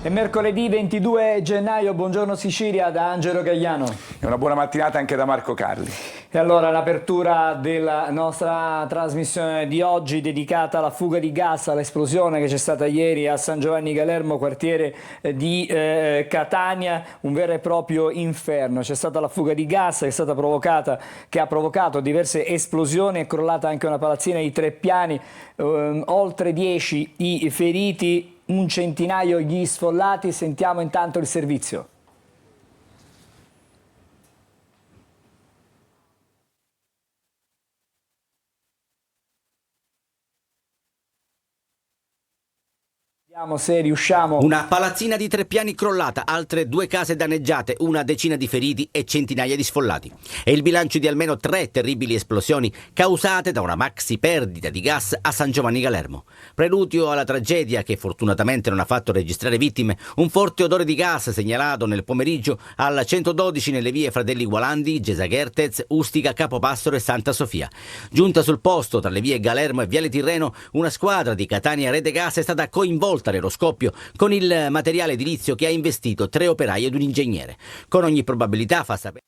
È mercoledì 22 gennaio, buongiorno Sicilia da Angelo Gagliano. E una buona mattinata anche da Marco Carli. E allora l'apertura della nostra trasmissione di oggi dedicata alla fuga di gas, all'esplosione che c'è stata ieri a San Giovanni Galermo, quartiere di Catania, un vero e proprio inferno. C'è stata la fuga di gas che ha provocato diverse esplosioni, è crollata anche una palazzina di 3 piani, oltre 10 i feriti, un centinaio gli sfollati. Sentiamo intanto il servizio. Vediamo se riusciamo. Una palazzina di 3 piani crollata, altre 2 case danneggiate, una decina di feriti e centinaia di sfollati. È il bilancio di almeno 3 terribili esplosioni causate da una maxi perdita di gas a San Giovanni Galermo. Preludio alla tragedia che fortunatamente non ha fatto registrare vittime, un forte odore di gas segnalato nel pomeriggio al 112 nelle vie Fratelli Gualandi, Gesa Ghertez, Ustica, Capopassoro e Santa Sofia. Giunta sul posto tra le vie Galermo e Viale Tirreno, una squadra di Catania Rete Gas è stata coinvolta nello scoppio con il materiale edilizio che ha investito 3 operai ed un ingegnere. Con ogni probabilità fa sapere.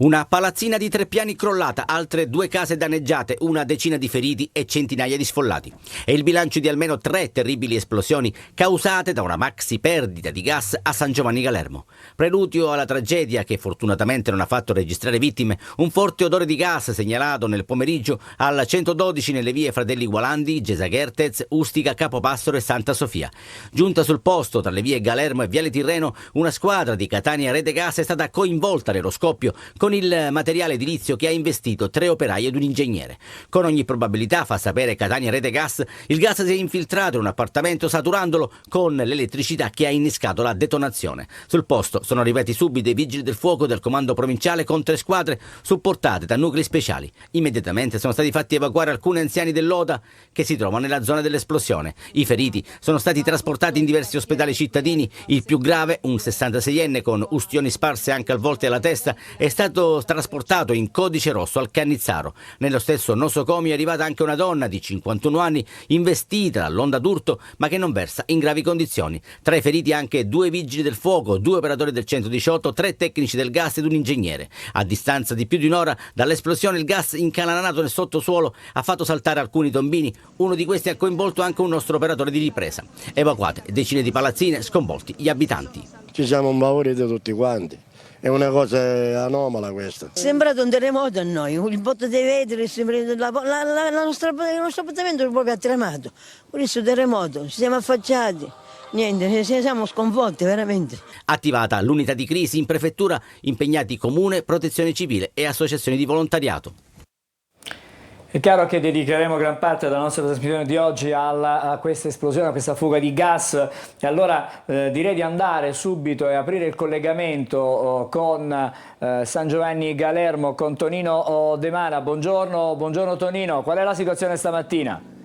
Una palazzina di 3 piani crollata, altre 2 case danneggiate, una decina di feriti e centinaia di sfollati. È il bilancio di almeno 3 terribili esplosioni causate da una maxi perdita di gas a San Giovanni Galermo. Preludio alla tragedia che fortunatamente non ha fatto registrare vittime, un forte odore di gas segnalato nel pomeriggio al 112 nelle vie Fratelli Gualandi, Gesa Ghertez, Ustica, Capopassoro e Santa Sofia. Giunta sul posto tra le vie Galermo e Viale Tirreno, una squadra di Catania Rete Gas è stata coinvolta nello scoppio con il materiale edilizio che ha investito 3 operai ed un ingegnere. Con ogni probabilità, fa sapere Catania Rete Gas, il gas si è infiltrato in un appartamento saturandolo con l'elettricità che ha innescato la detonazione. Sul posto sono arrivati subito i vigili del fuoco del comando provinciale con 3 squadre supportate da nuclei speciali. Immediatamente sono stati fatti evacuare alcuni anziani dell'Oda che si trovano nella zona dell'esplosione. I feriti sono stati trasportati in diversi ospedali cittadini. Il più grave, un 66enne con ustioni sparse anche al volto e alla testa, è stato trasportato in codice rosso al Cannizzaro. Nello stesso nosocomio è arrivata anche una donna di 51 anni investita dall'onda d'urto ma che non versa in gravi condizioni. Tra i feriti anche 2 vigili del fuoco, 2 operatori del 118, 3 tecnici del gas ed un ingegnere. A distanza di più di un'ora dall'esplosione il gas incanalato nel sottosuolo ha fatto saltare alcuni tombini, uno di questi ha coinvolto anche un nostro operatore di ripresa. Evacuate decine di palazzine, sconvolti gli abitanti. Ci siamo impauriti tutti quanti. È una cosa anomala questa. È sembrato un terremoto a noi, il botto dei vetri, il nostro appartamento è proprio tremato. Questo terremoto, ci siamo affacciati, niente, siamo sconvolti veramente. Attivata l'unità di crisi in prefettura, impegnati comune, protezione civile e associazioni di volontariato. È chiaro che dedicheremo gran parte della nostra trasmissione di oggi a questa esplosione, a questa fuga di gas, e allora direi di andare subito e aprire il collegamento con San Giovanni Galermo, con Tonino De Mara. Buongiorno Tonino, qual è la situazione stamattina?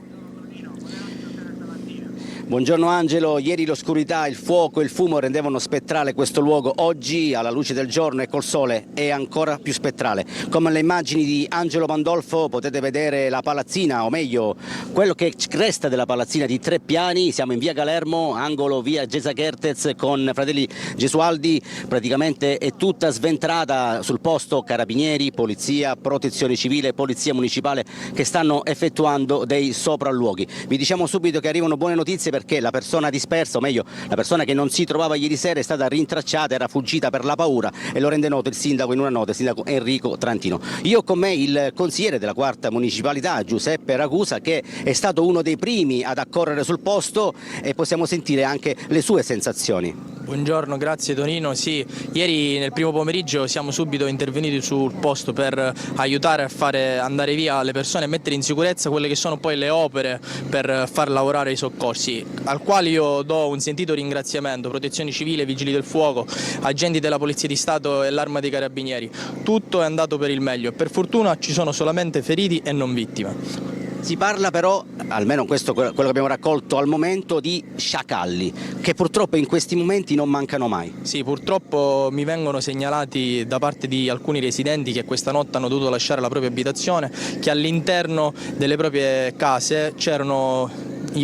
Buongiorno Angelo, ieri l'oscurità, il fuoco e il fumo rendevano spettrale questo luogo, oggi alla luce del giorno e col sole è ancora più spettrale. Come alle immagini di Angelo Pandolfo potete vedere la palazzina, o meglio quello che resta della palazzina di 3 piani, siamo in via Galermo, angolo via Gesa Ghertez con Fratelli Gesualdi, praticamente è tutta sventrata sul posto, carabinieri, polizia, protezione civile, polizia municipale che stanno effettuando dei sopralluoghi. Vi diciamo subito che arrivano buone notizie perché la persona dispersa, o meglio la persona che non si trovava ieri sera è stata rintracciata, era fuggita per la paura e lo rende noto il sindaco in una nota, il sindaco Enrico Trantino. Io ho con me il consigliere della 4ª municipalità Giuseppe Ragusa che è stato uno dei primi ad accorrere sul posto e possiamo sentire anche le sue sensazioni. Buongiorno, grazie Tonino. Sì, ieri nel primo pomeriggio siamo subito intervenuti sul posto per aiutare a fare andare via le persone e mettere in sicurezza quelle che sono poi le opere per far lavorare i soccorsi, al quale io do un sentito ringraziamento, Protezione Civile, Vigili del Fuoco, agenti della Polizia di Stato e l'Arma dei Carabinieri. Tutto è andato per il meglio e per fortuna ci sono solamente feriti e non vittime. Si parla però, almeno questo quello che abbiamo raccolto al momento, di sciacalli, che purtroppo in questi momenti non mancano mai. Sì, purtroppo mi vengono segnalati da parte di alcuni residenti che questa notte hanno dovuto lasciare la propria abitazione, che all'interno delle proprie case c'erano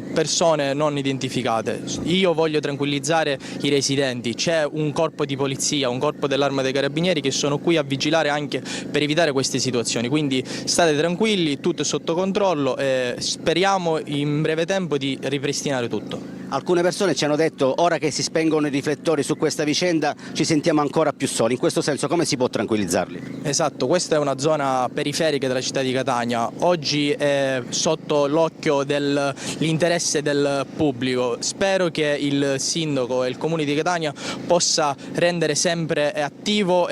persone non identificate. Io voglio tranquillizzare i residenti, c'è un corpo di polizia, un corpo dell'Arma dei Carabinieri che sono qui a vigilare anche per evitare queste situazioni, quindi state tranquilli, tutto è sotto controllo e speriamo in breve tempo di ripristinare tutto. Alcune persone ci hanno detto: ora che si spengono i riflettori su questa vicenda ci sentiamo ancora più soli. In questo senso come si può tranquillizzarli? Esatto, questa è una zona periferica della città di Catania, oggi è sotto l'occhio dell'interesse del pubblico. Spero che il sindaco e il comune di Catania possa rendere sempre attivo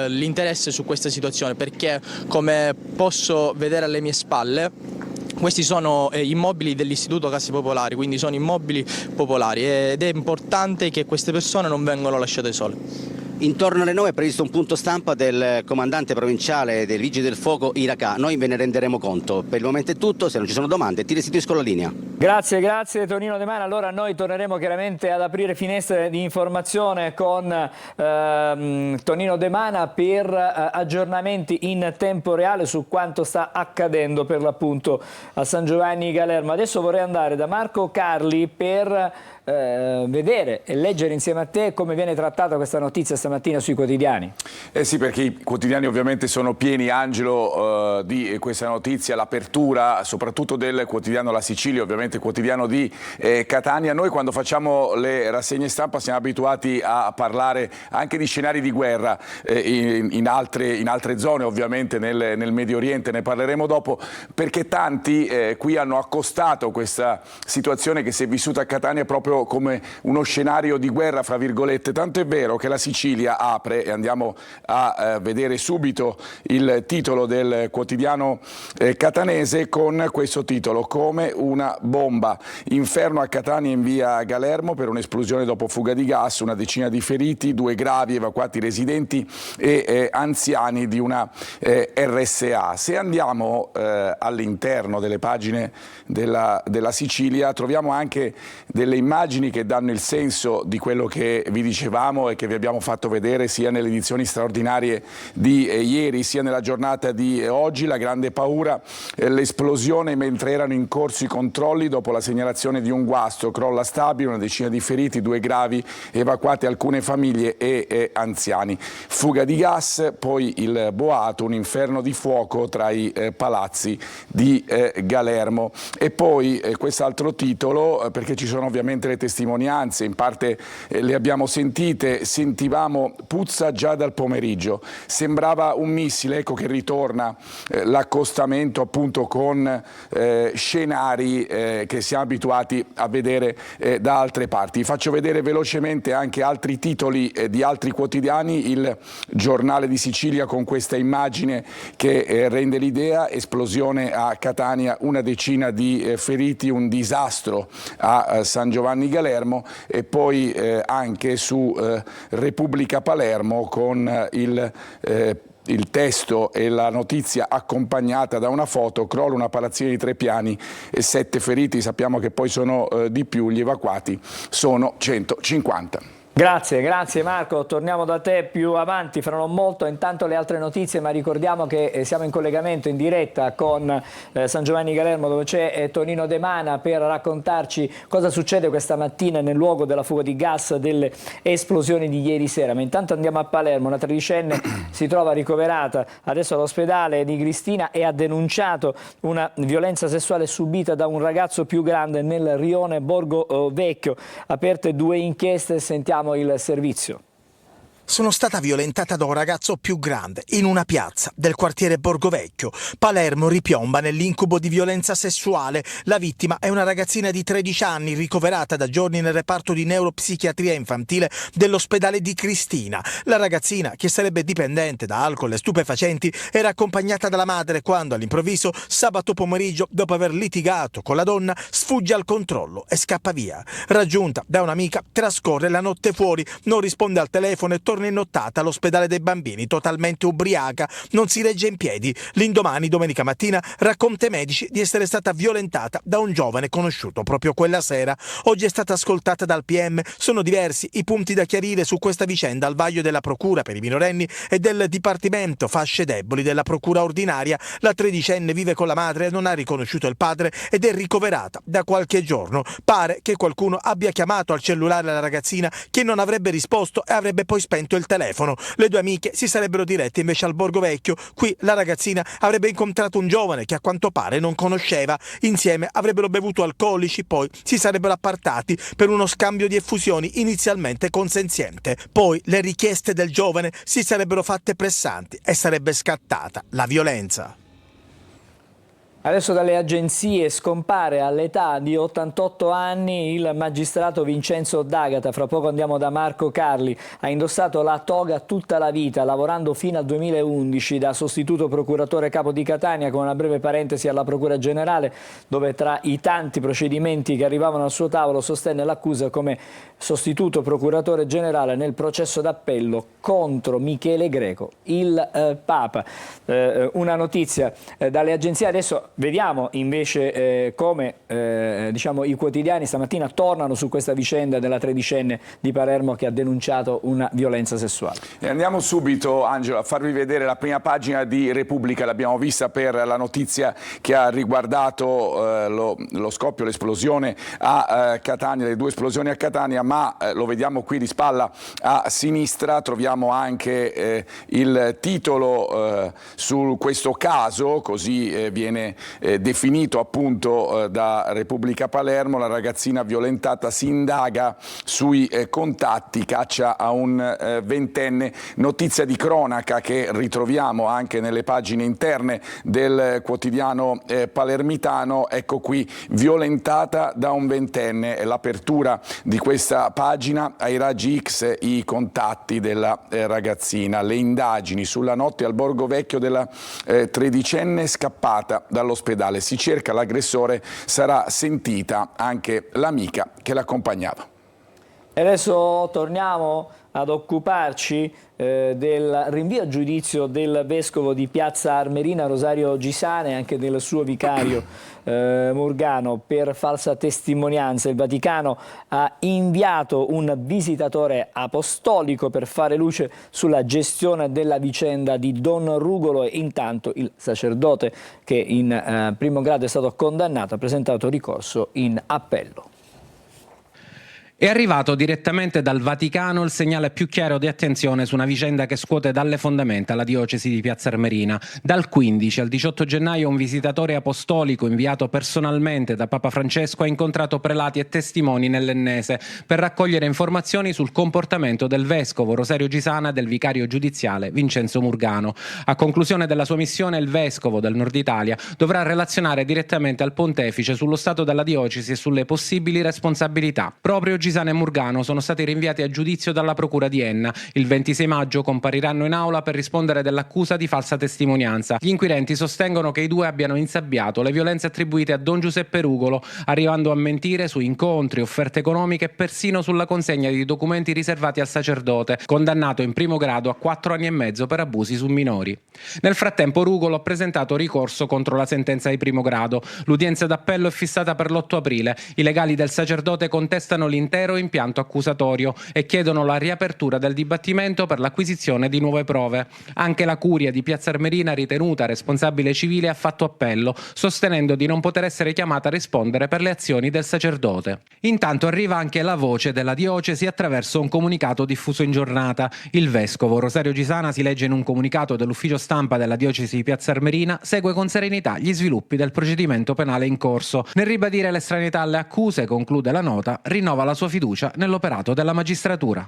l'interesse su questa situazione, perché come posso vedere alle mie spalle questi sono immobili dell'Istituto Case Popolari, quindi sono immobili popolari ed è importante che queste persone non vengano lasciate sole. Intorno alle 9 è previsto un punto stampa del comandante provinciale dei Vigili del Fuoco Iracà. Noi ve ne renderemo conto. Per il momento è tutto, se non ci sono domande ti restituisco la linea. Grazie Tonino De Mana. Allora noi torneremo chiaramente ad aprire finestre di informazione con Tonino De Mana per aggiornamenti in tempo reale su quanto sta accadendo per l'appunto a San Giovanni Galermo. Adesso vorrei andare da Marco Carli per vedere e leggere insieme a te come viene trattata questa notizia stamattina sui quotidiani. Sì, perché i quotidiani ovviamente sono pieni, Angelo, di questa notizia, l'apertura soprattutto del quotidiano La Sicilia, ovviamente quotidiano di Catania. Noi quando facciamo le rassegne stampa siamo abituati a parlare anche di scenari di guerra in altre zone, ovviamente nel Medio Oriente, ne parleremo dopo, perché tanti qui hanno accostato questa situazione che si è vissuta a Catania proprio come uno scenario di guerra, fra virgolette, tanto è vero che La Sicilia apre, e andiamo a vedere subito il titolo del quotidiano catanese con questo titolo: come una bomba, inferno a Catania in via Galermo per un'esplosione dopo fuga di gas, una decina di feriti, 2 gravi, evacuati residenti e anziani di una RSA. Se andiamo all'interno delle pagine della Sicilia troviamo anche delle immagini che danno il senso di quello che vi dicevamo e che vi abbiamo fatto vedere sia nelle edizioni straordinarie di ieri sia nella giornata di oggi. La grande paura, l'esplosione mentre erano in corso i controlli dopo la segnalazione di un guasto, crolla stabile, una decina di feriti, 2 gravi, evacuate alcune famiglie e anziani. Fuga di gas, poi il boato, un inferno di fuoco tra i palazzi di Galermo. E poi quest'altro titolo, perché ci sono ovviamente le testimonianze, in parte le abbiamo sentite, sentivamo puzza già dal pomeriggio, sembrava un missile, ecco che ritorna l'accostamento appunto con scenari che siamo abituati a vedere da altre parti. Faccio vedere velocemente anche altri titoli di altri quotidiani. Il Giornale di Sicilia con questa immagine che rende l'idea: esplosione a Catania, una decina di feriti, un disastro a San Giovanni Galermo, e poi anche su Repubblica Palermo con il testo e la notizia accompagnata da una foto: crolla una palazzina di 3 piani e 7 feriti, sappiamo che poi sono di più, gli evacuati sono 150. Grazie Marco, torniamo da te più avanti, fra non molto. Intanto le altre notizie, ma ricordiamo che siamo in collegamento in diretta con San Giovanni Galermo, dove c'è Tonino De Mana per raccontarci cosa succede questa mattina nel luogo della fuga di gas, delle esplosioni di ieri sera. Ma intanto andiamo a Palermo. Una tredicenne si trova ricoverata adesso all'ospedale di Cristina e ha denunciato una violenza sessuale subita da un ragazzo più grande nel rione Borgo Vecchio. Aperte 2 inchieste, sentiamo il servizio. Sono stata violentata da un ragazzo più grande in una piazza del quartiere Borgovecchio. Palermo ripiomba nell'incubo di violenza sessuale. La vittima è una ragazzina di 13 anni ricoverata da giorni nel reparto di neuropsichiatria infantile dell'ospedale di Cristina. La ragazzina, che sarebbe dipendente da alcol e stupefacenti, era accompagnata dalla madre quando all'improvviso sabato pomeriggio, dopo aver litigato con la donna, sfugge al controllo e scappa via. Raggiunta da un'amica, trascorre la notte fuori, non risponde al telefono e torna torna in nottata all'ospedale dei bambini, totalmente ubriaca, non si regge in piedi. L'indomani, domenica mattina, racconta ai medici di essere stata violentata da un giovane conosciuto proprio quella sera. Oggi è stata ascoltata dal PM. Sono diversi i punti da chiarire su questa vicenda al vaglio della Procura per i minorenni e del Dipartimento Fasce Deboli della Procura ordinaria. La tredicenne vive con la madre, non ha riconosciuto il padre ed è ricoverata da qualche giorno. Pare che qualcuno abbia chiamato al cellulare la ragazzina, che non avrebbe risposto e avrebbe poi spento il telefono. Le due amiche si sarebbero dirette invece al Borgo Vecchio. Qui la ragazzina avrebbe incontrato un giovane che a quanto pare non conosceva. Insieme avrebbero bevuto alcolici, poi si sarebbero appartati per uno scambio di effusioni inizialmente consenziente. Poi le richieste del giovane si sarebbero fatte pressanti e sarebbe scattata la violenza. Adesso dalle agenzie scompare all'età di 88 anni il magistrato Vincenzo D'Agata. Fra poco andiamo da Marco Carli. Ha indossato la toga tutta la vita, lavorando fino al 2011 da sostituto procuratore capo di Catania, con una breve parentesi alla Procura Generale, dove tra i tanti procedimenti che arrivavano al suo tavolo sostenne l'accusa come sostituto procuratore generale nel processo d'appello contro Michele Greco, il Papa. Una notizia dalle agenzie. Adesso vediamo invece come diciamo, i quotidiani stamattina tornano su questa vicenda della tredicenne di Palermo che ha denunciato una violenza sessuale. E andiamo subito, Angelo, a farvi vedere la prima pagina di Repubblica. L'abbiamo vista per la notizia che ha riguardato lo scoppio, l'esplosione a Catania, le due esplosioni a Catania, ma lo vediamo qui di spalla a sinistra. Troviamo anche il titolo su questo caso, così viene definito appunto da Repubblica Palermo. La ragazzina violentata, si indaga sui contatti, caccia a un ventenne. Notizia di cronaca che ritroviamo anche nelle pagine interne del quotidiano palermitano. Ecco qui, violentata da un ventenne, è l'apertura di questa pagina. Ai raggi X i contatti della ragazzina, le indagini sulla notte al Borgo Vecchio della tredicenne scappata dall'ospedale. Si cerca l'aggressore, sarà sentita anche l'amica che l'accompagnava. E adesso torniamo ad occuparci del rinvio a giudizio del vescovo di Piazza Armerina Rosario Gisana e anche del suo vicario Murgano per falsa testimonianza. Il Vaticano ha inviato un visitatore apostolico per fare luce sulla gestione della vicenda di Don Rugolo, e intanto il sacerdote, che in primo grado è stato condannato, ha presentato ricorso in appello. È arrivato direttamente dal Vaticano il segnale più chiaro di attenzione su una vicenda che scuote dalle fondamenta la diocesi di Piazza Armerina. Dal 15 al 18 gennaio un visitatore apostolico inviato personalmente da Papa Francesco ha incontrato prelati e testimoni nell'Ennese per raccogliere informazioni sul comportamento del vescovo Rosario Gisana e del vicario giudiziale Vincenzo Murgano. A conclusione della sua missione, il vescovo del Nord Italia dovrà relazionare direttamente al pontefice sullo stato della diocesi e sulle possibili responsabilità. Proprio Gisana e Murgano sono stati rinviati a giudizio dalla Procura di Enna. Il 26 maggio compariranno in aula per rispondere dell'accusa di falsa testimonianza. Gli inquirenti sostengono che i due abbiano insabbiato le violenze attribuite a Don Giuseppe Rugolo, arrivando a mentire su incontri, offerte economiche e persino sulla consegna di documenti riservati al sacerdote, condannato in primo grado a 4 anni e mezzo per abusi su minori. Nel frattempo Rugolo ha presentato ricorso contro la sentenza di primo grado. L'udienza d'appello è fissata per l'8 aprile. I legali del sacerdote contestano l'intero impianto accusatorio e chiedono la riapertura del dibattimento per l'acquisizione di nuove prove. Anche la curia di Piazza Armerina, ritenuta responsabile civile, ha fatto appello, sostenendo di non poter essere chiamata a rispondere per le azioni del sacerdote. Intanto arriva anche la voce della diocesi attraverso un comunicato diffuso in giornata. Il vescovo Rosario Gisana, si legge in un comunicato dell'ufficio stampa della diocesi di Piazza Armerina, segue con serenità gli sviluppi del procedimento penale in corso. Nel ribadire l'estraneità alle accuse, conclude la nota, rinnova la sua fiducia nell'operato della magistratura.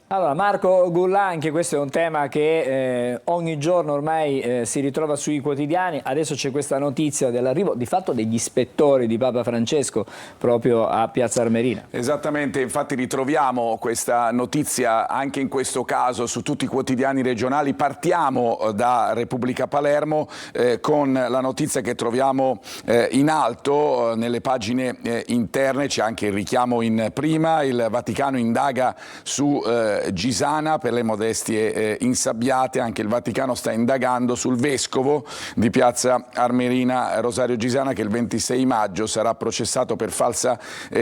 Allora, Marco Gullà, anche questo è un tema che ogni giorno ormai si ritrova sui quotidiani. Adesso c'è questa notizia dell'arrivo di fatto degli ispettori di Papa Francesco proprio a Piazza Armerina. Esattamente, infatti ritroviamo questa notizia anche in questo caso su tutti i quotidiani regionali. Partiamo da Repubblica Palermo con la notizia che troviamo in alto nelle pagine interne. C'è anche il richiamo in prima. Il Vaticano indaga su Gisana per le modestie insabbiate. Anche il Vaticano sta indagando sul vescovo di Piazza Armerina Rosario Gisana, che il 26 maggio sarà processato per falsa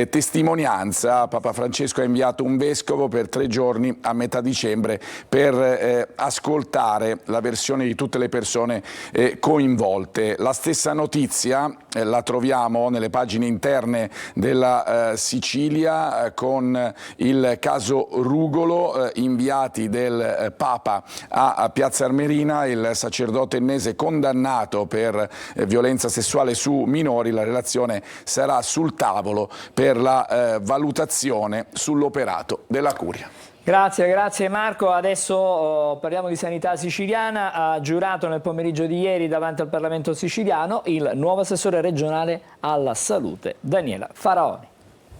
testimonianza. Papa Francesco ha inviato un vescovo per 3 giorni a metà dicembre per ascoltare la versione di tutte le persone coinvolte. La stessa notizia la troviamo nelle pagine interne della Sicilia con il caso Rugolo, inviati del Papa a Piazza Armerina, il sacerdote ennese condannato per violenza sessuale su minori. La relazione sarà sul tavolo per la valutazione sull'operato della Curia. Grazie Marco. Adesso parliamo di sanità siciliana. Ha giurato nel pomeriggio di ieri davanti al Parlamento siciliano il nuovo assessore regionale alla salute, Daniela Faraoni.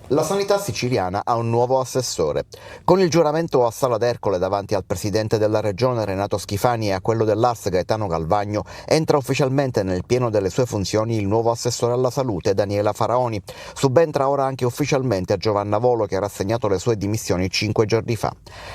La sanità siciliana ha un nuovo assessore. Con il giuramento a Sala d'Ercole davanti al presidente della regione Renato Schifani e a quello dell'ARS Gaetano Galvagno, entra ufficialmente nel pieno delle sue funzioni il nuovo assessore alla salute Daniela Faraoni. Subentra ora anche ufficialmente a Giovanna Volo, che ha rassegnato le sue dimissioni 5 giorni fa.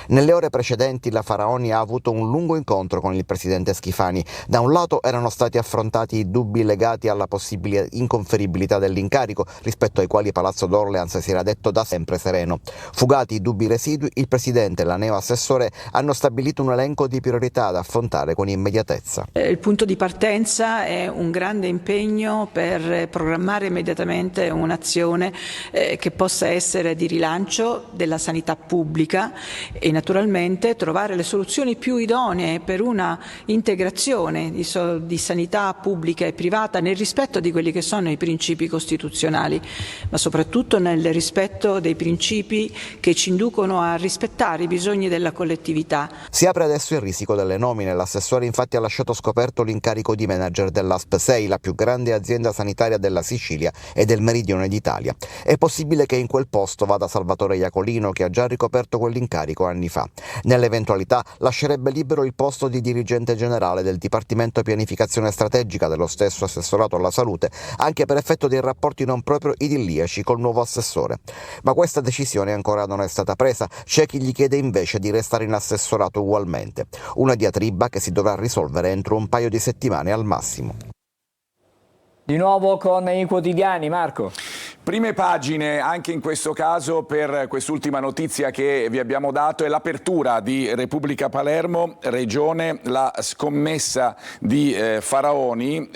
Nelle ore precedenti la Faraoni ha avuto un lungo incontro con il presidente Schifani. Da un lato erano stati affrontati i dubbi legati alla possibile inconferibilità dell'incarico, rispetto ai quali Palazzo d'Orleans si era detto da sempre sereno. Fugati i dubbi residui, il presidente e la neo-assessore hanno stabilito un elenco di priorità da affrontare con immediatezza. Il punto di partenza è un grande impegno per programmare immediatamente un'azione che possa essere di rilancio della sanità pubblica e naturalmente trovare le soluzioni più idonee per una integrazione di sanità pubblica e privata nel rispetto di quelli che sono i principi costituzionali, ma soprattutto nel rispetto dei principi che ci inducono a rispettare i bisogni della collettività. Si apre adesso il risico delle nomine. L'assessore infatti ha lasciato scoperto l'incarico di manager dell'ASP 6, la più grande azienda sanitaria della Sicilia e del meridione d'Italia. È possibile che in quel posto vada Salvatore Iacolino, che ha già ricoperto quell'incarico anni fa. Nell'eventualità lascerebbe libero il posto di dirigente generale del Dipartimento Pianificazione Strategica dello stesso assessorato alla salute, anche per effetto dei rapporti non proprio idilliaci col nuovo assessore. Ma questa decisione ancora non è stata presa. C'è chi gli chiede invece di restare in assessorato ugualmente. Una diatriba che si dovrà risolvere entro un paio di settimane al massimo. Di nuovo con i quotidiani, Marco. Prime pagine anche in questo caso per quest'ultima notizia che vi abbiamo dato, è l'apertura di Repubblica Palermo, regione, la scommessa di Faraoni,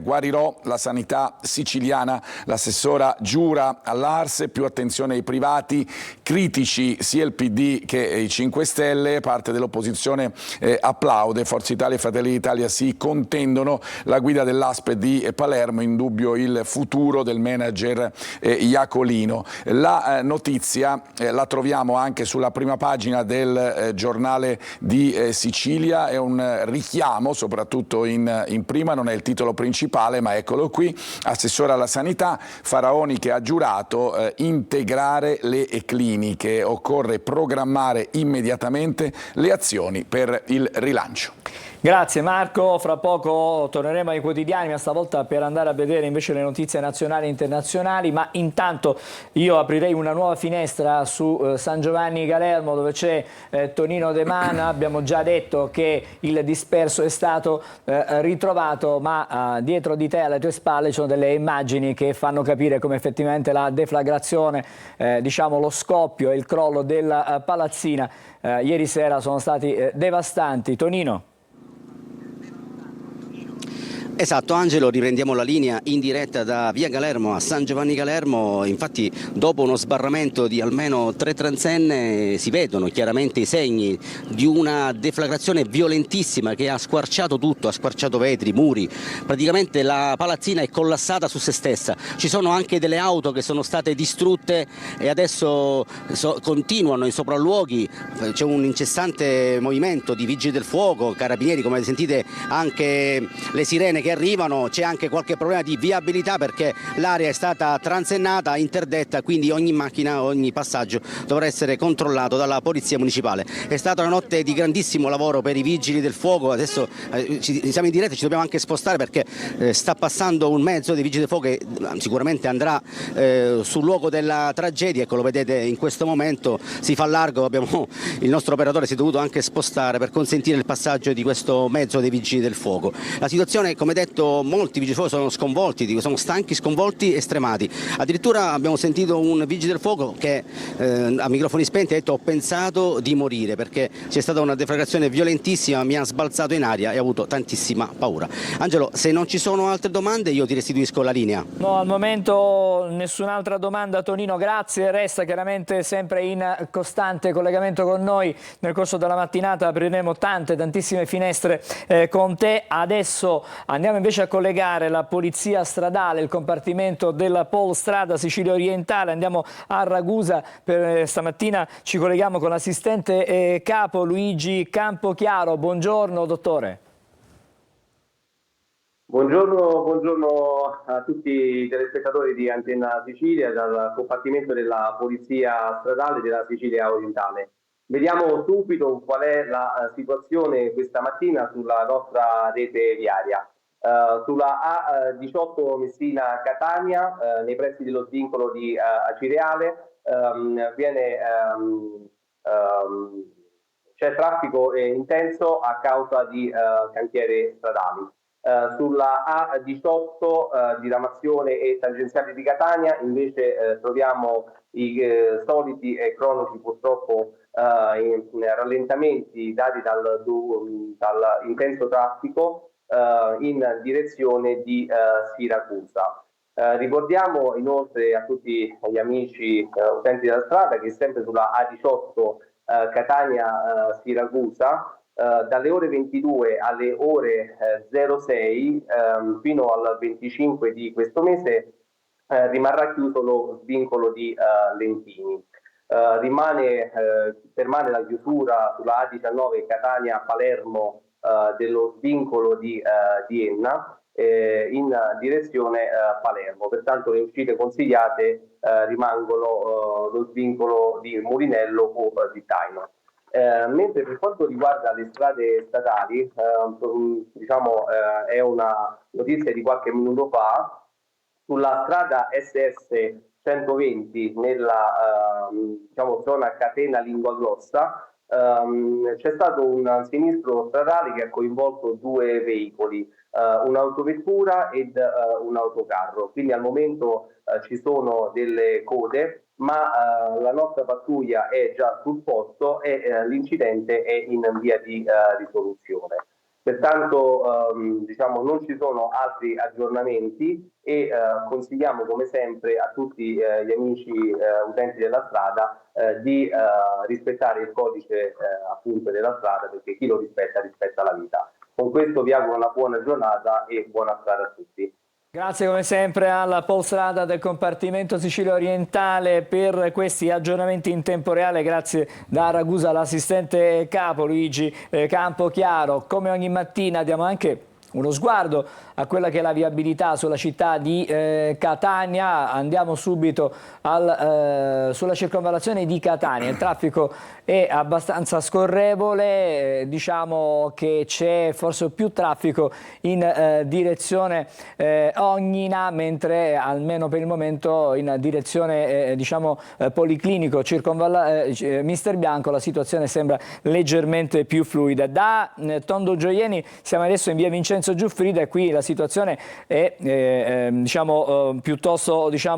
guarirò la sanità siciliana, l'assessora giura all'ARS, più attenzione ai privati, critici sia il PD che i 5 Stelle, parte dell'opposizione applaude, Forza Italia e Fratelli d'Italia si contendono, la guida dell'ASP di Palermo, in dubbio il futuro del manager Iacolino. La notizia la troviamo anche sulla prima pagina del giornale di Sicilia, è un richiamo soprattutto in prima, non è il titolo principale ma eccolo qui, assessore alla sanità, Faraoni che ha giurato integrare le cliniche, occorre programmare immediatamente le azioni per il rilancio. Grazie Marco, fra poco torneremo ai quotidiani, ma stavolta per andare a vedere invece le notizie nazionali e internazionali, ma intanto io aprirei una nuova finestra su San Giovanni Galermo dove c'è Tonino De Mana. Abbiamo già detto che il disperso è stato ritrovato, ma dietro di te, alle tue spalle, ci sono delle immagini che fanno capire come effettivamente la deflagrazione, diciamo lo scoppio e il crollo della palazzina ieri sera sono stati devastanti. Tonino. Esatto Angelo, riprendiamo la linea in diretta da via Galermo a San Giovanni Galermo. Infatti dopo uno sbarramento di almeno 3 transenne si vedono chiaramente i segni di una deflagrazione violentissima che ha squarciato tutto, ha squarciato vetri, muri, praticamente la palazzina è collassata su se stessa. Ci sono anche delle auto che sono state distrutte e adesso continuano i sopralluoghi, c'è un incessante movimento di vigili del fuoco, carabinieri, come sentite anche le sirene che che arrivano, c'è anche qualche problema di viabilità perché l'area è stata transennata, interdetta, quindi ogni macchina, ogni passaggio dovrà essere controllato dalla Polizia Municipale. È stata una notte di grandissimo lavoro per i vigili del fuoco, adesso siamo in diretta, ci dobbiamo anche spostare perché sta passando un mezzo dei vigili del fuoco che sicuramente andrà sul luogo della tragedia. Ecco, lo vedete in questo momento, si fa largo, il nostro operatore si è dovuto anche spostare per consentire il passaggio di questo mezzo dei vigili del fuoco. La situazione, come detto, molti vigili del fuoco sono sconvolti, sono stanchi, sconvolti e stremati. Addirittura abbiamo sentito un vigile del fuoco che a microfoni spenti ha detto: ho pensato di morire perché c'è stata una deflagrazione violentissima, mi ha sbalzato in aria e ho avuto tantissima paura. Angelo, se non ci sono altre domande io ti restituisco la linea. No, al momento nessun'altra domanda, Tonino, grazie, resta chiaramente sempre in costante collegamento con noi. Nel corso della mattinata apriremo tantissime finestre con te. Adesso andiamo invece a collegare la polizia stradale, il compartimento della Polstrada Sicilia Orientale, andiamo a Ragusa, stamattina ci colleghiamo con l'assistente capo Luigi Campochiaro. Buongiorno dottore. Buongiorno a tutti i telespettatori di Antenna Sicilia dal compartimento della Polizia Stradale della Sicilia Orientale. Vediamo subito qual è la situazione questa mattina sulla nostra rete viaria. Sulla A18 Messina-Catania, nei pressi dello svincolo di Acireale, c'è traffico intenso a causa di cantiere stradali. Sulla A18 diramazione e tangenziale di Catania invece troviamo i soliti e cronici purtroppo rallentamenti dati dal intenso traffico in direzione di Siracusa. Ricordiamo inoltre a tutti gli amici utenti della strada che sempre sulla A18 Catania-Siracusa dalle ore 22 alle ore 06 fino al 25 di questo mese rimarrà chiuso lo svincolo di Lentini. Permane la chiusura sulla A19 Catania-Palermo dello svincolo di Enna in direzione Palermo. Pertanto le uscite consigliate rimangono lo svincolo di Murinello o di Taino. Mentre per quanto riguarda le strade statali, è una notizia di qualche minuto fa, sulla strada SS 120 nella zona catena Lingua Grossa c'è stato un sinistro stradale che ha coinvolto due veicoli, un'autovettura ed un autocarro. Quindi al momento ci sono delle code, ma la nostra pattuglia è già sul posto e l'incidente è in via di risoluzione. Pertanto non ci sono altri aggiornamenti e consigliamo come sempre a tutti gli amici utenti della strada di rispettare il codice appunto della strada, perché chi lo rispetta rispetta la vita. Con questo vi auguro una buona giornata e buona strada a tutti. Grazie come sempre alla Polstrada del compartimento Sicilia Orientale per questi aggiornamenti in tempo reale. Grazie da Ragusa all'assistente capo Luigi Campochiaro. Come ogni mattina diamo anche uno sguardo a quella che è la viabilità sulla città di Catania. Andiamo subito sulla circonvallazione di Catania. Il traffico è abbastanza scorrevole, diciamo che c'è forse più traffico in direzione Ognina, mentre almeno per il momento in direzione Policlinico Mister Bianco la situazione sembra leggermente più fluida. Da Tondo Gioieni siamo adesso in via Vincenzo Giuffrida e qui la situazione è piuttosto ci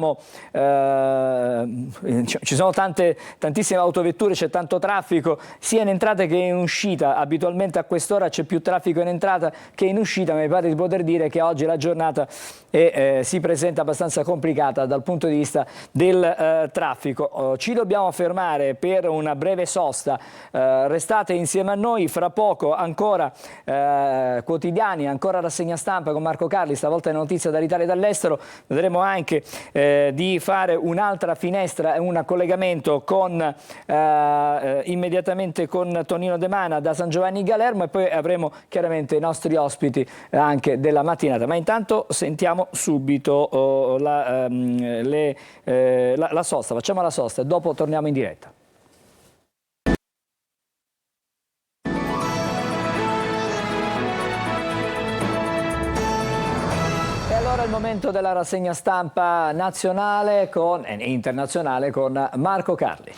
sono tantissime autovetture, c'è tanto traffico sia in entrata che in uscita. Abitualmente a quest'ora c'è più traffico in entrata che in uscita, ma mi pare di poter dire che oggi la giornata si presenta abbastanza complicata dal punto di vista del traffico. Ci dobbiamo fermare per una breve sosta, restate insieme a noi, fra poco ancora quotidiani ancora rassegna stampa con Marco Carli, stavolta è notizia dall'Italia e dall'estero. Vedremo anche di fare un'altra finestra e un collegamento con immediatamente con Tonino De Mana da San Giovanni Galermo, e poi avremo chiaramente i nostri ospiti anche della mattinata. Ma intanto sentiamo subito la sosta, facciamo la sosta e dopo torniamo in diretta. E allora è il momento della rassegna stampa nazionale e internazionale con Marco Carli.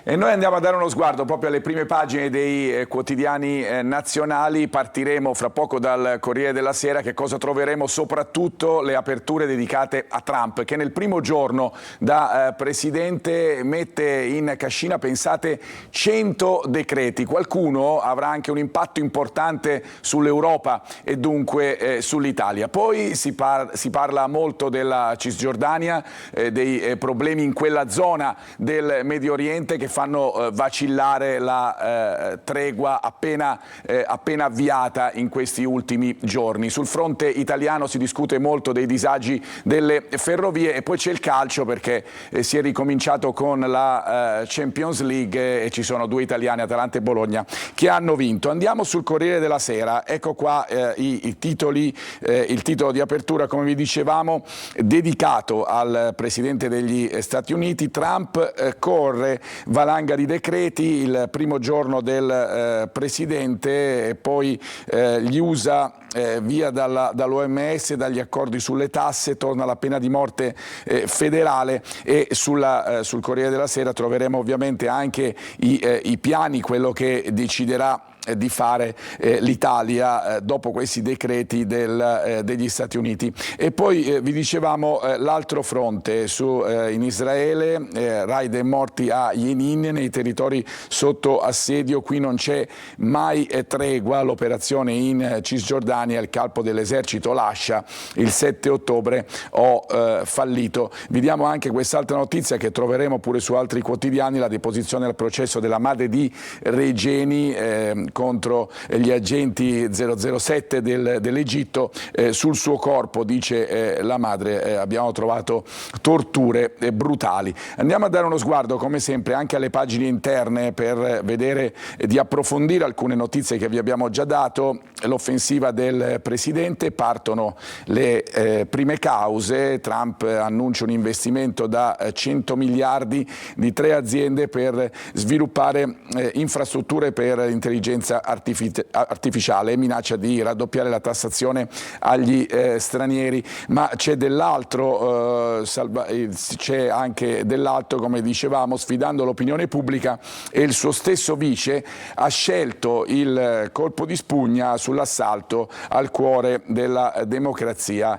E noi andiamo a dare uno sguardo proprio alle prime pagine dei quotidiani nazionali. Partiremo fra poco dal Corriere della Sera. Che cosa troveremo? Soprattutto le aperture dedicate a Trump, che nel primo giorno da presidente mette in cascina, pensate, 100 decreti. Qualcuno avrà anche un impatto importante sull'Europa e dunque sull'Italia. Poi si parla molto della Cisgiordania, dei problemi in quella zona del Medio Oriente che fanno vacillare la tregua appena avviata in questi ultimi giorni. Sul fronte italiano si discute molto dei disagi delle ferrovie, e poi c'è il calcio, perché si è ricominciato con la Champions League e ci sono due italiani, Atalanta e Bologna, che hanno vinto. Andiamo sul Corriere della Sera. Ecco qua i titoli. Il titolo di apertura, come vi dicevamo, dedicato al presidente degli Stati Uniti. Trump corre valanga di decreti, il primo giorno del presidente, e poi gli USA via dall'OMS, dagli accordi sulle tasse, torna la pena di morte federale, e sul Corriere della Sera troveremo ovviamente anche i piani, quello che deciderà di fare l'Italia dopo questi decreti degli Stati Uniti. E poi vi dicevamo l'altro fronte in Israele, raid e morti a Jenin, nei territori sotto assedio. Qui non c'è mai tregua. L'operazione in Cisgiordania, il capo dell'esercito lascia il 7 ottobre fallito. Vi diamo anche quest'altra notizia che troveremo pure su altri quotidiani: la deposizione al processo della madre di Regeni contro gli agenti 007 dell'Egitto. Sul suo corpo, dice la madre, abbiamo trovato torture brutali. Andiamo a dare uno sguardo, come sempre, anche alle pagine interne per vedere di approfondire alcune notizie che vi abbiamo già dato. L'offensiva del presidente, partono le prime cause. Trump annuncia un investimento da 100 miliardi di 3 aziende per sviluppare infrastrutture per intelligenza artificiale, e minaccia di raddoppiare la tassazione agli stranieri. Ma c'è dell'altro, c'è anche dell'altro, come dicevamo, sfidando l'opinione pubblica, e il suo stesso vice ha scelto il colpo di spugna sull'assalto al cuore della democrazia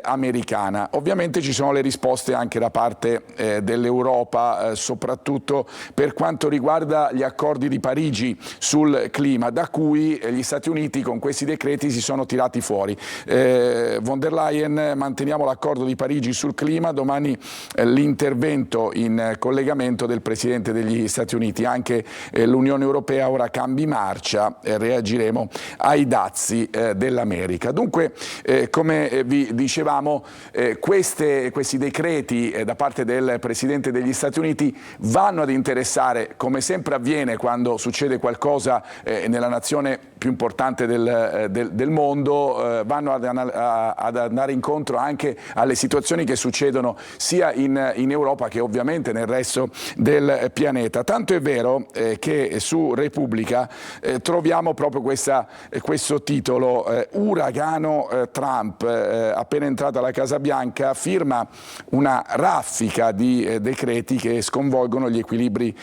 americana. Ovviamente ci sono le risposte anche da parte dell'Europa, soprattutto per quanto riguarda gli accordi di Parigi sul clima, da cui gli Stati Uniti con questi decreti si sono tirati fuori. Von der Leyen: manteniamo l'accordo di Parigi sul clima. Domani l'intervento in collegamento del Presidente degli Stati Uniti. Anche l'Unione Europea ora cambi marcia, reagiremo ai dazi dell'America. Dunque, come vi dicevamo, questi decreti da parte del Presidente degli Stati Uniti vanno ad interessare, come sempre avviene quando succede qualcosa nella nazione più importante del mondo, vanno ad andare incontro anche alle situazioni che succedono sia in Europa che ovviamente nel resto del pianeta. Tanto è vero che su Repubblica troviamo proprio questo titolo: uragano Trump, appena entrato alla Casa Bianca firma una raffica di decreti che sconvolgono gli equilibri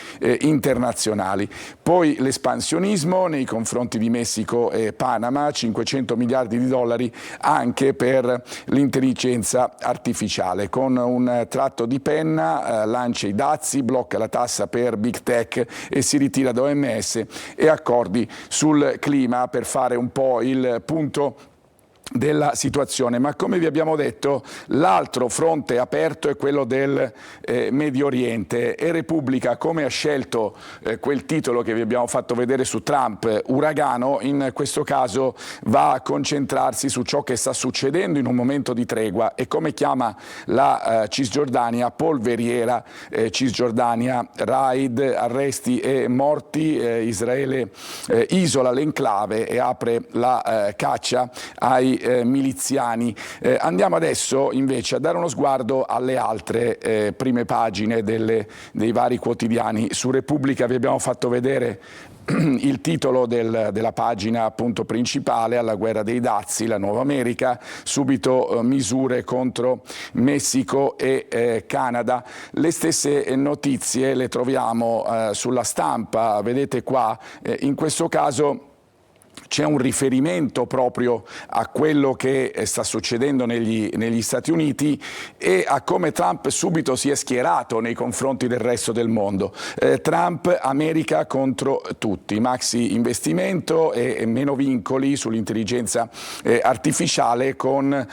internazionali. Poi l'espansionismo nei confronti di Messico e Panama, 500 miliardi di dollari anche per l'intelligenza artificiale. Con un tratto di penna lancia i dazi, blocca la tassa per Big Tech e si ritira da OMS e accordi sul clima, per fare un po' il punto della situazione, ma come vi abbiamo detto l'altro fronte aperto è quello del Medio Oriente e Repubblica, come ha scelto quel titolo che vi abbiamo fatto vedere su Trump, uragano, in questo caso va a concentrarsi su ciò che sta succedendo in un momento di tregua e come chiama la Cisgiordania polveriera Cisgiordania, raid, arresti e morti, Israele isola l'enclave e apre la caccia ai miliziani. Andiamo adesso invece a dare uno sguardo alle altre prime pagine dei vari quotidiani. Su Repubblica vi abbiamo fatto vedere il titolo della pagina appunto principale: alla guerra dei dazi, la nuova America, subito misure contro Messico e Canada. Le stesse notizie le troviamo sulla Stampa, vedete qua, in questo caso c'è un riferimento proprio a quello che sta succedendo negli Stati Uniti e a come Trump subito si è schierato nei confronti del resto del mondo. Trump, America contro tutti, maxi investimento e meno vincoli sull'intelligenza artificiale, con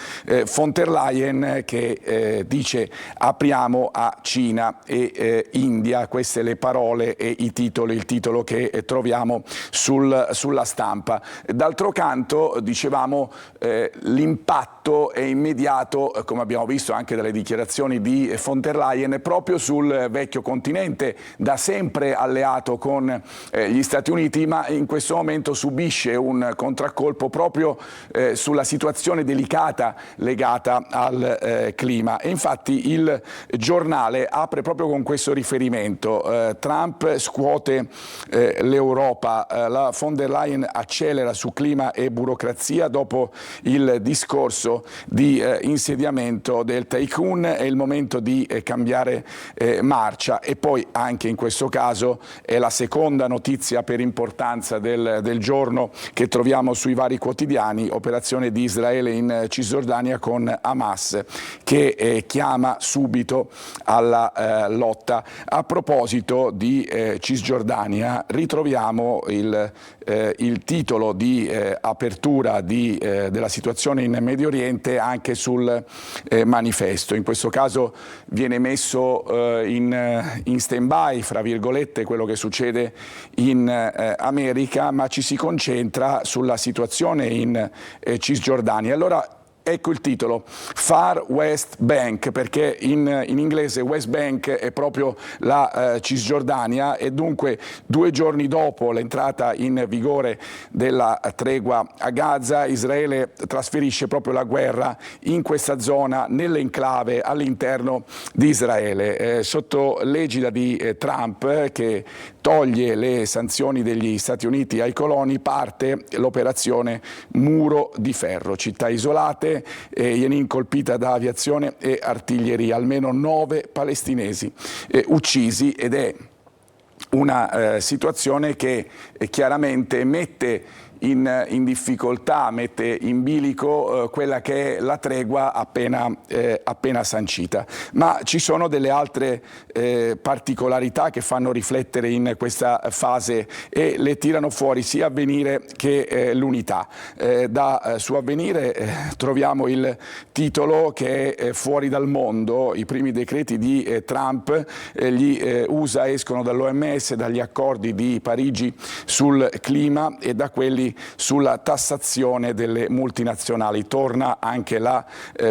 von der Leyen che dice apriamo a Cina e India. Queste le parole e il titolo che troviamo sulla Stampa. D'altro canto, dicevamo, l'impatto è immediato, come abbiamo visto anche dalle dichiarazioni di von der Leyen, proprio sul vecchio continente, da sempre alleato con gli Stati Uniti, ma in questo momento subisce un contraccolpo proprio sulla situazione delicata legata al clima. E infatti il giornale apre proprio con questo riferimento. Trump scuote l'Europa, la von der Leyen accelera su clima e burocrazia dopo il discorso di insediamento del tycoon. È il momento di cambiare marcia. E poi anche in questo caso è la seconda notizia per importanza del giorno che troviamo sui vari quotidiani: operazione di Israele in Cisgiordania con Hamas che chiama subito alla lotta. A proposito di Cisgiordania, ritroviamo il titolo di apertura della situazione in Medio Oriente anche sul manifesto. In questo caso viene messo in stand-by, fra virgolette, quello che succede in America, ma ci si concentra sulla situazione in Cisgiordania. Allora, ecco il titolo, Far West Bank, perché in inglese West Bank è proprio la Cisgiordania, e dunque 2 giorni dopo l'entrata in vigore della tregua a Gaza, Israele trasferisce proprio la guerra in questa zona, nell'enclave all'interno di Israele. Sotto l'egida di Trump, che toglie le sanzioni degli Stati Uniti ai coloni, parte l'operazione Muro di Ferro, città isolate, Jenin colpita da aviazione e artiglieria, almeno 9 palestinesi uccisi, ed è una situazione che chiaramente mette in difficoltà, mette in bilico quella che è la tregua appena sancita. Ma ci sono delle altre particolarità che fanno riflettere in questa fase e le tirano fuori sia Avvenire che l'Unità. Su Avvenire troviamo il titolo che è fuori dal mondo: i primi decreti di Trump, gli USA escono dall'OMS, dagli accordi di Parigi sul clima e da quelli sulla tassazione delle multinazionali. Torna anche la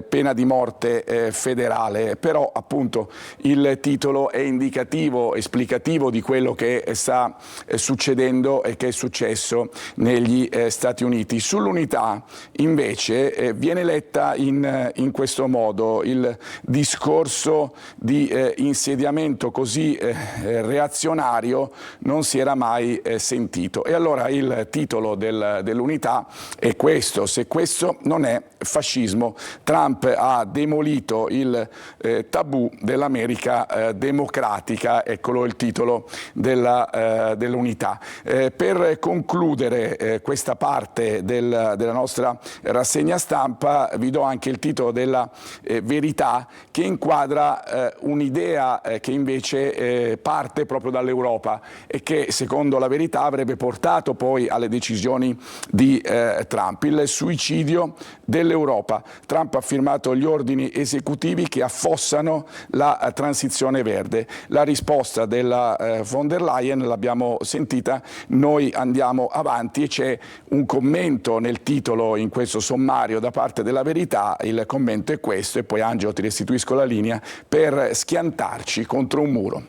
pena di morte federale, però appunto il titolo è indicativo, esplicativo di quello che sta succedendo e che è successo negli Stati Uniti. Sull'Unità invece viene letta in questo modo: il discorso di insediamento così reazionario non si era mai sentito. E allora il titolo dell'Unità è questo: se questo non è fascismo. Trump ha demolito il tabù dell'America democratica, eccolo il titolo dell'Unità. Per concludere questa parte della nostra rassegna stampa vi do anche il titolo della Verità, che inquadra un'idea che invece parte proprio dall'Europa e che secondo la Verità avrebbe portato poi alle decisioni decisioni di Trump. Il suicidio dell'Europa. Trump ha firmato gli ordini esecutivi che affossano la transizione verde. La risposta della von der Leyen l'abbiamo sentita, noi andiamo avanti, e c'è un commento nel titolo in questo sommario da parte della Verità. Il commento è questo, e poi Angelo ti restituisco la linea, per schiantarci contro un muro.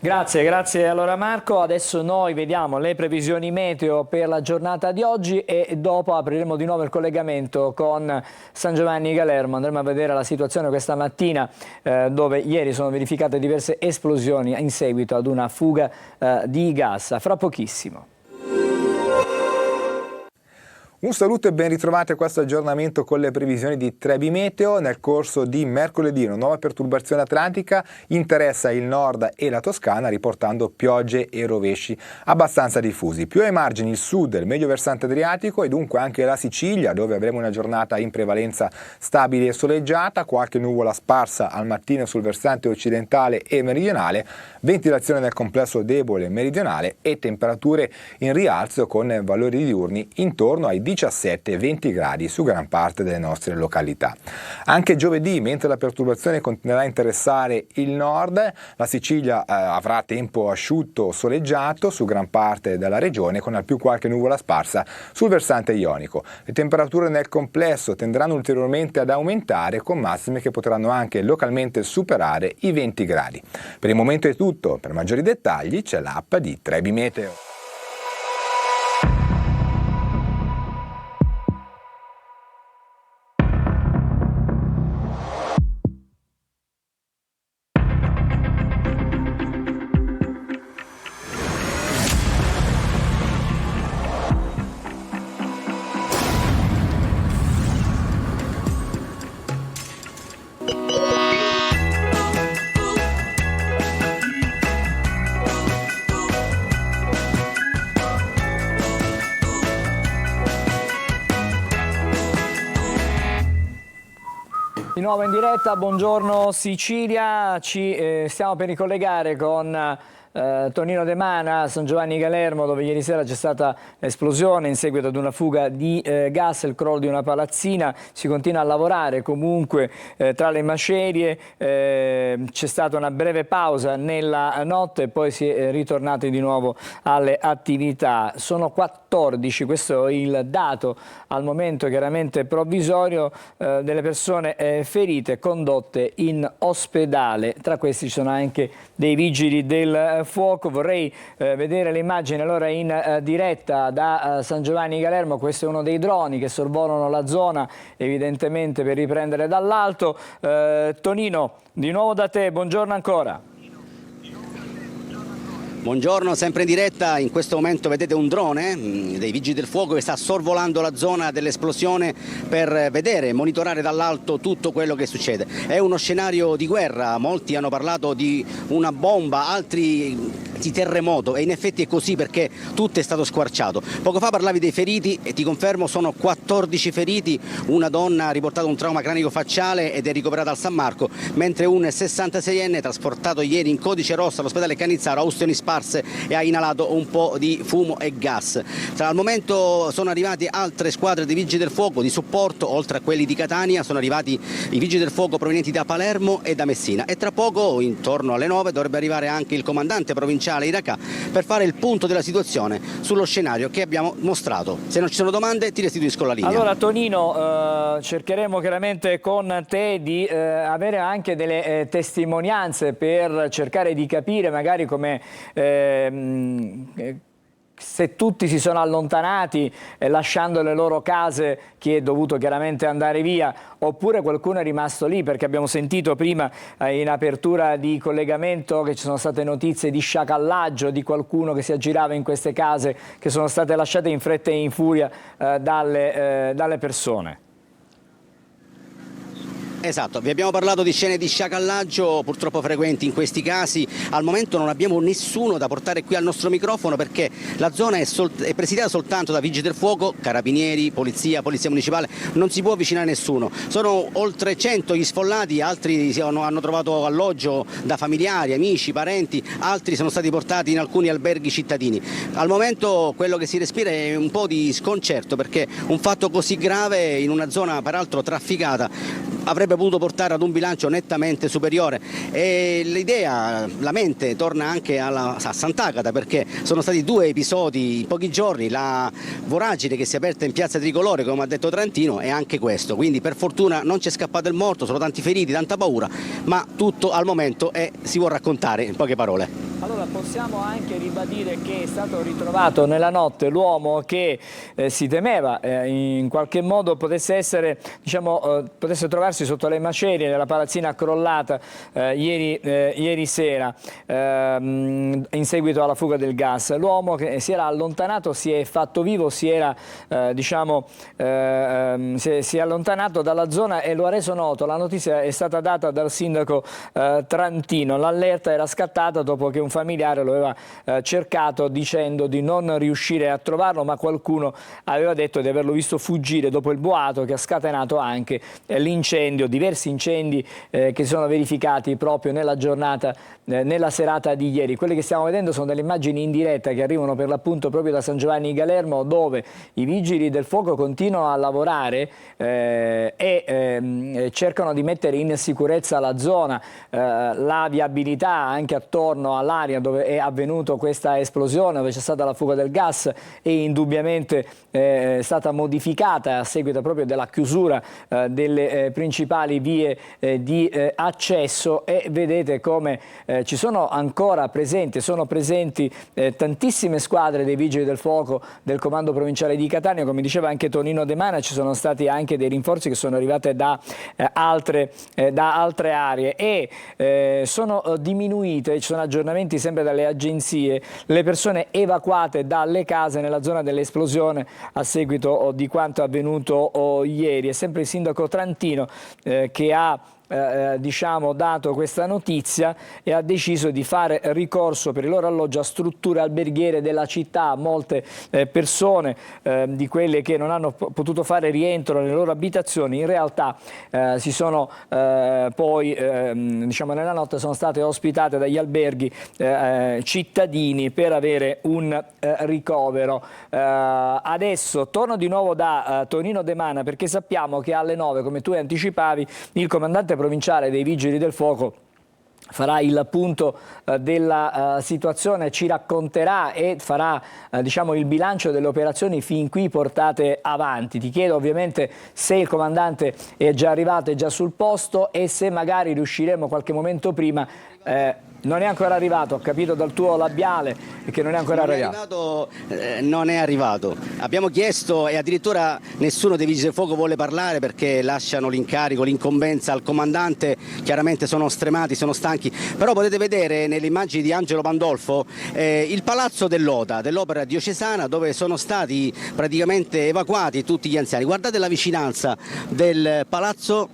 Grazie allora Marco. Adesso noi vediamo le previsioni meteo per la giornata di oggi e dopo apriremo di nuovo il collegamento con San Giovanni Galermo. Andremo a vedere la situazione questa mattina dove ieri sono verificate diverse esplosioni in seguito ad una fuga di gas. Fra pochissimo. Un saluto e ben ritrovati a questo aggiornamento con le previsioni di Trebi Meteo. Nel corso di mercoledì una nuova perturbazione atlantica interessa il nord e la Toscana, riportando piogge e rovesci abbastanza diffusi. Più ai margini il sud, il medio versante adriatico e dunque anche la Sicilia, dove avremo una giornata in prevalenza stabile e soleggiata, qualche nuvola sparsa al mattino sul versante occidentale e meridionale, ventilazione nel complesso debole meridionale e temperature in rialzo con valori diurni intorno ai 17-20 gradi su gran parte delle nostre località. Anche giovedì, mentre la perturbazione continuerà a interessare il nord, la Sicilia avrà tempo asciutto soleggiato su gran parte della regione, con al più qualche nuvola sparsa sul versante ionico. Le temperature nel complesso tenderanno ulteriormente ad aumentare, con massime che potranno anche localmente superare i 20 gradi. Per il momento è tutto, per maggiori dettagli c'è l'app di Trebi Meteo. Di nuovo in diretta, buongiorno Sicilia, ci stiamo per ricollegare con Tonino De Mana, San Giovanni Galermo, dove ieri sera c'è stata esplosione in seguito ad una fuga di gas, il crollo di una palazzina. Si continua a lavorare comunque tra le macerie, c'è stata una breve pausa nella notte e poi si è ritornati di nuovo alle attività. Sono 14, questo è il dato al momento chiaramente provvisorio, delle persone ferite condotte in ospedale. Tra questi ci sono anche dei vigili del fuoco. Vorrei vedere le immagini allora in diretta da San Giovanni Galermo. Questo è uno dei droni che sorvolano la zona, evidentemente per riprendere dall'alto. Tonino, di nuovo da te, buongiorno ancora. Buongiorno, sempre in diretta. In questo momento vedete un drone dei Vigili del Fuoco che sta sorvolando la zona dell'esplosione per vedere e monitorare dall'alto tutto quello che succede. È uno scenario di guerra, molti hanno parlato di una bomba, altri di terremoto, e in effetti è così perché tutto è stato squarciato. Poco fa parlavi dei feriti e ti confermo sono 14 feriti, una donna ha riportato un trauma cranico-facciale ed è ricoverata al San Marco, mentre un 66enne trasportato ieri in codice rosso all'ospedale Cannizzaro ha ustioni sparse e ha inalato un po' di fumo e gas. Al momento sono arrivate altre squadre di Vigili del Fuoco di supporto, oltre a quelli di Catania sono arrivati i Vigili del Fuoco provenienti da Palermo e da Messina, e tra poco, intorno alle 9, dovrebbe arrivare anche il comandante provinciale Iracà per fare il punto della situazione sullo scenario che abbiamo mostrato. Se non ci sono domande ti restituisco la linea. Allora Tonino, cercheremo chiaramente con te di avere anche delle testimonianze per cercare di capire magari come se tutti si sono allontanati lasciando le loro case, chi è dovuto chiaramente andare via, oppure qualcuno è rimasto lì, perché abbiamo sentito prima in apertura di collegamento che ci sono state notizie di sciacallaggio di qualcuno che si aggirava in queste case che sono state lasciate in fretta e in furia dalle persone. Esatto, vi abbiamo parlato di scene di sciacallaggio purtroppo frequenti in questi casi. Al momento non abbiamo nessuno da portare qui al nostro microfono perché la zona è presidiata soltanto da vigili del fuoco, carabinieri, polizia municipale, non si può avvicinare nessuno. Sono oltre 100 gli sfollati, altri hanno trovato alloggio da familiari, amici, parenti, altri sono stati portati in alcuni alberghi cittadini. Al momento quello che si respira è un po' di sconcerto perché un fatto così grave in una zona peraltro trafficata avrebbe potuto portare ad un bilancio nettamente superiore e la mente torna anche a Sant'Agata perché sono stati 2 episodi in pochi giorni, la voragine che si è aperta in piazza Tricolore come ha detto Trantino è anche questo, quindi per fortuna non c'è scappato il morto, sono tanti feriti, tanta paura, ma tutto al momento si può raccontare in poche parole. Allora possiamo anche ribadire che è stato ritrovato nella notte l'uomo che si temeva in qualche modo potesse essere, potesse trovarsi sotto le macerie della palazzina crollata ieri sera in seguito alla fuga del gas. L'uomo che si era allontanato, si è fatto vivo, si è allontanato dalla zona e lo ha reso noto. La notizia è stata data dal sindaco Trantino. L'allerta era scattata dopo che un familiare lo aveva cercato dicendo di non riuscire a trovarlo, ma qualcuno aveva detto di averlo visto fuggire dopo il boato che ha scatenato anche l'incendio, diversi incendi che si sono verificati proprio nella giornata, nella serata di ieri. Quelle che stiamo vedendo sono delle immagini in diretta che arrivano per l'appunto proprio da San Giovanni Galermo, dove i vigili del fuoco continuano a lavorare e cercano di mettere in sicurezza la zona, la viabilità anche attorno all'area dove è avvenuta questa esplosione, dove c'è stata la fuga del gas e indubbiamente è stata modificata a seguito proprio della chiusura delle principali vie di accesso, e vedete come ci sono ancora sono presenti tantissime squadre dei vigili del fuoco del comando provinciale di Catania. Come diceva anche Tonino De Mana, ci sono stati anche dei rinforzi che sono arrivati da altre aree e sono diminuite, ci sono aggiornamenti sempre dalle agenzie, le persone evacuate dalle case nella zona dell'esplosione a seguito di quanto avvenuto ieri. È sempre il sindaco Trantino che ha dato questa notizia e ha deciso di fare ricorso per il loro alloggio a strutture alberghiere della città. Molte persone di quelle che non hanno potuto fare rientro nelle loro abitazioni in realtà si sono poi nella notte sono state ospitate dagli alberghi cittadini per avere un ricovero. Adesso torno di nuovo da Tonino De Mana perché sappiamo che alle 9, come tu anticipavi, il comandante provinciale dei Vigili del Fuoco farà il punto della situazione, ci racconterà e farà il bilancio delle operazioni fin qui portate avanti. Ti chiedo ovviamente se il comandante è già arrivato, è già sul posto, e se magari riusciremo qualche momento prima. Non è ancora arrivato, ho capito dal tuo labiale che non è ancora arrivato. Non è arrivato. Abbiamo chiesto e addirittura nessuno dei vigili del fuoco vuole parlare perché lasciano l'incarico, l'incombenza al comandante. Chiaramente sono stremati, sono stanchi. Però potete vedere nelle immagini di Angelo Pandolfo il palazzo dell'Oda, dell'Opera Diocesana, dove sono stati praticamente evacuati tutti gli anziani. Guardate la vicinanza del palazzo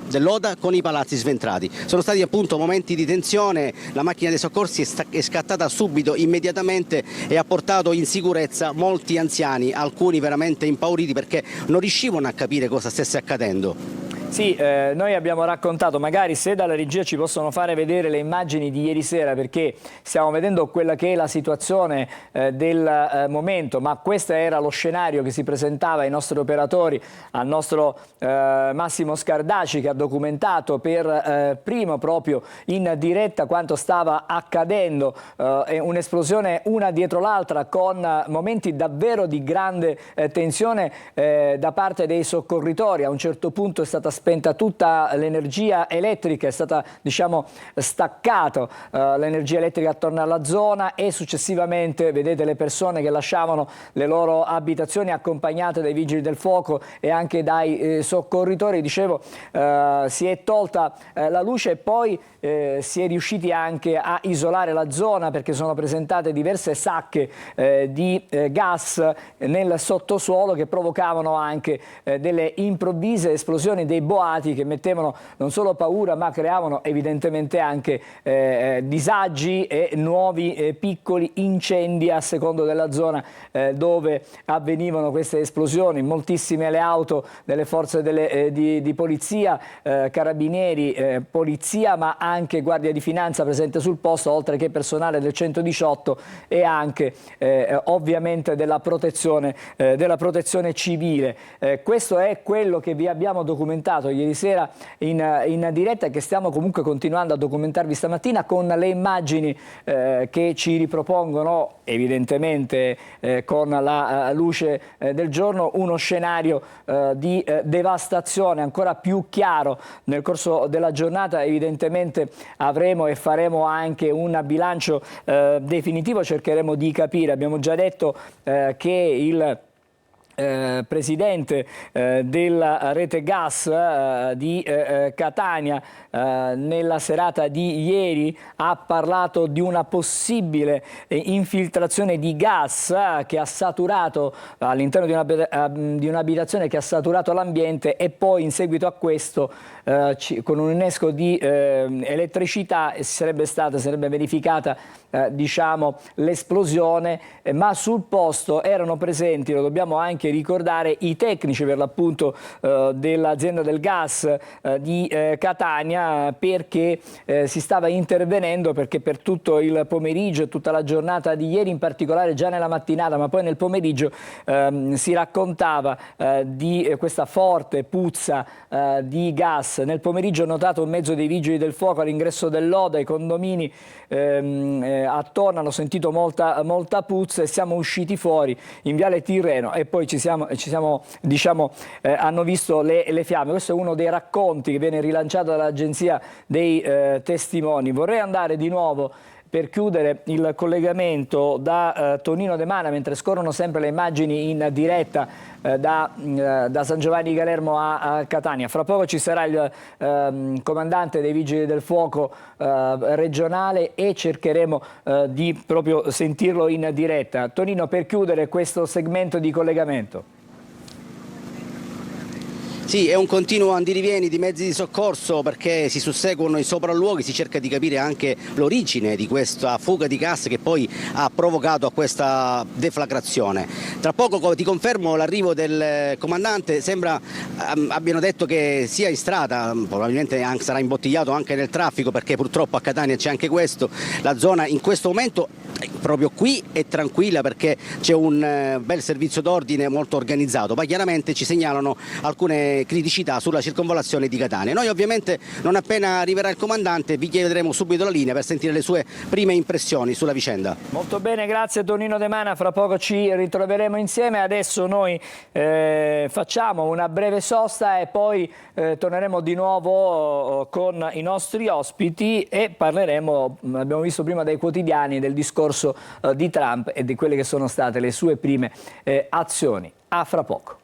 dell'Oda con i palazzi sventrati. Sono stati appunto momenti di tensione, la macchina dei soccorsi è scattata subito, immediatamente, e ha portato in sicurezza molti anziani, alcuni veramente impauriti perché non riuscivano a capire cosa stesse accadendo. Sì, noi abbiamo raccontato, magari se dalla regia ci possono fare vedere le immagini di ieri sera, perché stiamo vedendo quella che è la situazione del momento, ma questo era lo scenario che si presentava ai nostri operatori, al nostro Massimo Scardaci, che ha documentato per primo proprio in diretta quanto stava accadendo, un'esplosione una dietro l'altra con momenti davvero di grande tensione da parte dei soccorritori. A un certo punto è stata spenta tutta l'energia elettrica, è stata staccata l'energia elettrica attorno alla zona, e successivamente vedete le persone che lasciavano le loro abitazioni accompagnate dai vigili del fuoco e anche dai soccorritori. Dicevo, si è tolta la luce e poi si è riusciti anche a isolare la zona perché sono presentate diverse sacche di gas nel sottosuolo che provocavano anche delle improvvise esplosioni, dei boati che mettevano non solo paura ma creavano evidentemente anche disagi e nuovi piccoli incendi a secondo della zona dove avvenivano queste esplosioni. Moltissime le auto delle forze di polizia, carabinieri, polizia ma anche guardia di finanza presente sul posto, oltre che personale del 118 e anche ovviamente della protezione civile. Questo è quello che vi abbiamo documentato ieri sera in diretta e che stiamo comunque continuando a documentarvi stamattina con le immagini che ci ripropongono evidentemente con la luce del giorno uno scenario di devastazione ancora più chiaro. Nel corso della giornata evidentemente avremo e faremo anche un bilancio definitivo, cercheremo di capire. Abbiamo già detto che il presidente della rete gas di Catania nella serata di ieri ha parlato di una possibile infiltrazione di gas che ha saturato all'interno di un'abitazione che ha saturato l'ambiente, e poi in seguito a questo con un innesco di elettricità sarebbe verificata diciamo l'esplosione, ma sul posto erano presenti, lo dobbiamo anche ricordare, i tecnici per l'appunto dell'azienda del gas di Catania, perché si stava intervenendo, perché per tutto il pomeriggio e tutta la giornata di ieri, in particolare già nella mattinata ma poi nel pomeriggio, si raccontava di questa forte puzza di gas. Nel pomeriggio ho notato un mezzo dei vigili del fuoco all'ingresso del lodo, ai condomini attorno, hanno sentito molta puzza e siamo usciti fuori in Viale Tirreno e poi hanno visto le fiamme. Questo è uno dei racconti che viene rilanciato dall'agenzia dei testimoni. Vorrei andare di nuovo per chiudere il collegamento da Tonino De Mana, mentre scorrono sempre le immagini in diretta da San Giovanni Galermo a Catania. Fra poco ci sarà il comandante dei Vigili del Fuoco regionale e cercheremo di proprio sentirlo in diretta. Tonino, per chiudere questo segmento di collegamento. Sì, è un continuo andirivieni di mezzi di soccorso perché si susseguono i sopralluoghi, si cerca di capire anche l'origine di questa fuga di gas che poi ha provocato questa deflagrazione. Tra poco ti confermo l'arrivo del comandante, sembra abbiano detto che sia in strada, probabilmente sarà imbottigliato anche nel traffico, perché purtroppo a Catania c'è anche questo. La zona in questo momento proprio qui è tranquilla perché c'è un bel servizio d'ordine molto organizzato, ma chiaramente ci segnalano alcune criticità sulla circonvallazione di Catania. Noi ovviamente non appena arriverà il comandante vi chiederemo subito la linea per sentire le sue prime impressioni sulla vicenda. Molto bene, grazie Tonino De Mana, fra poco ci ritroveremo insieme. Adesso noi facciamo una breve sosta e poi torneremo di nuovo con i nostri ospiti e parleremo, abbiamo visto prima dai quotidiani, del discorso di Trump e di quelle che sono state le sue prime azioni. A fra poco.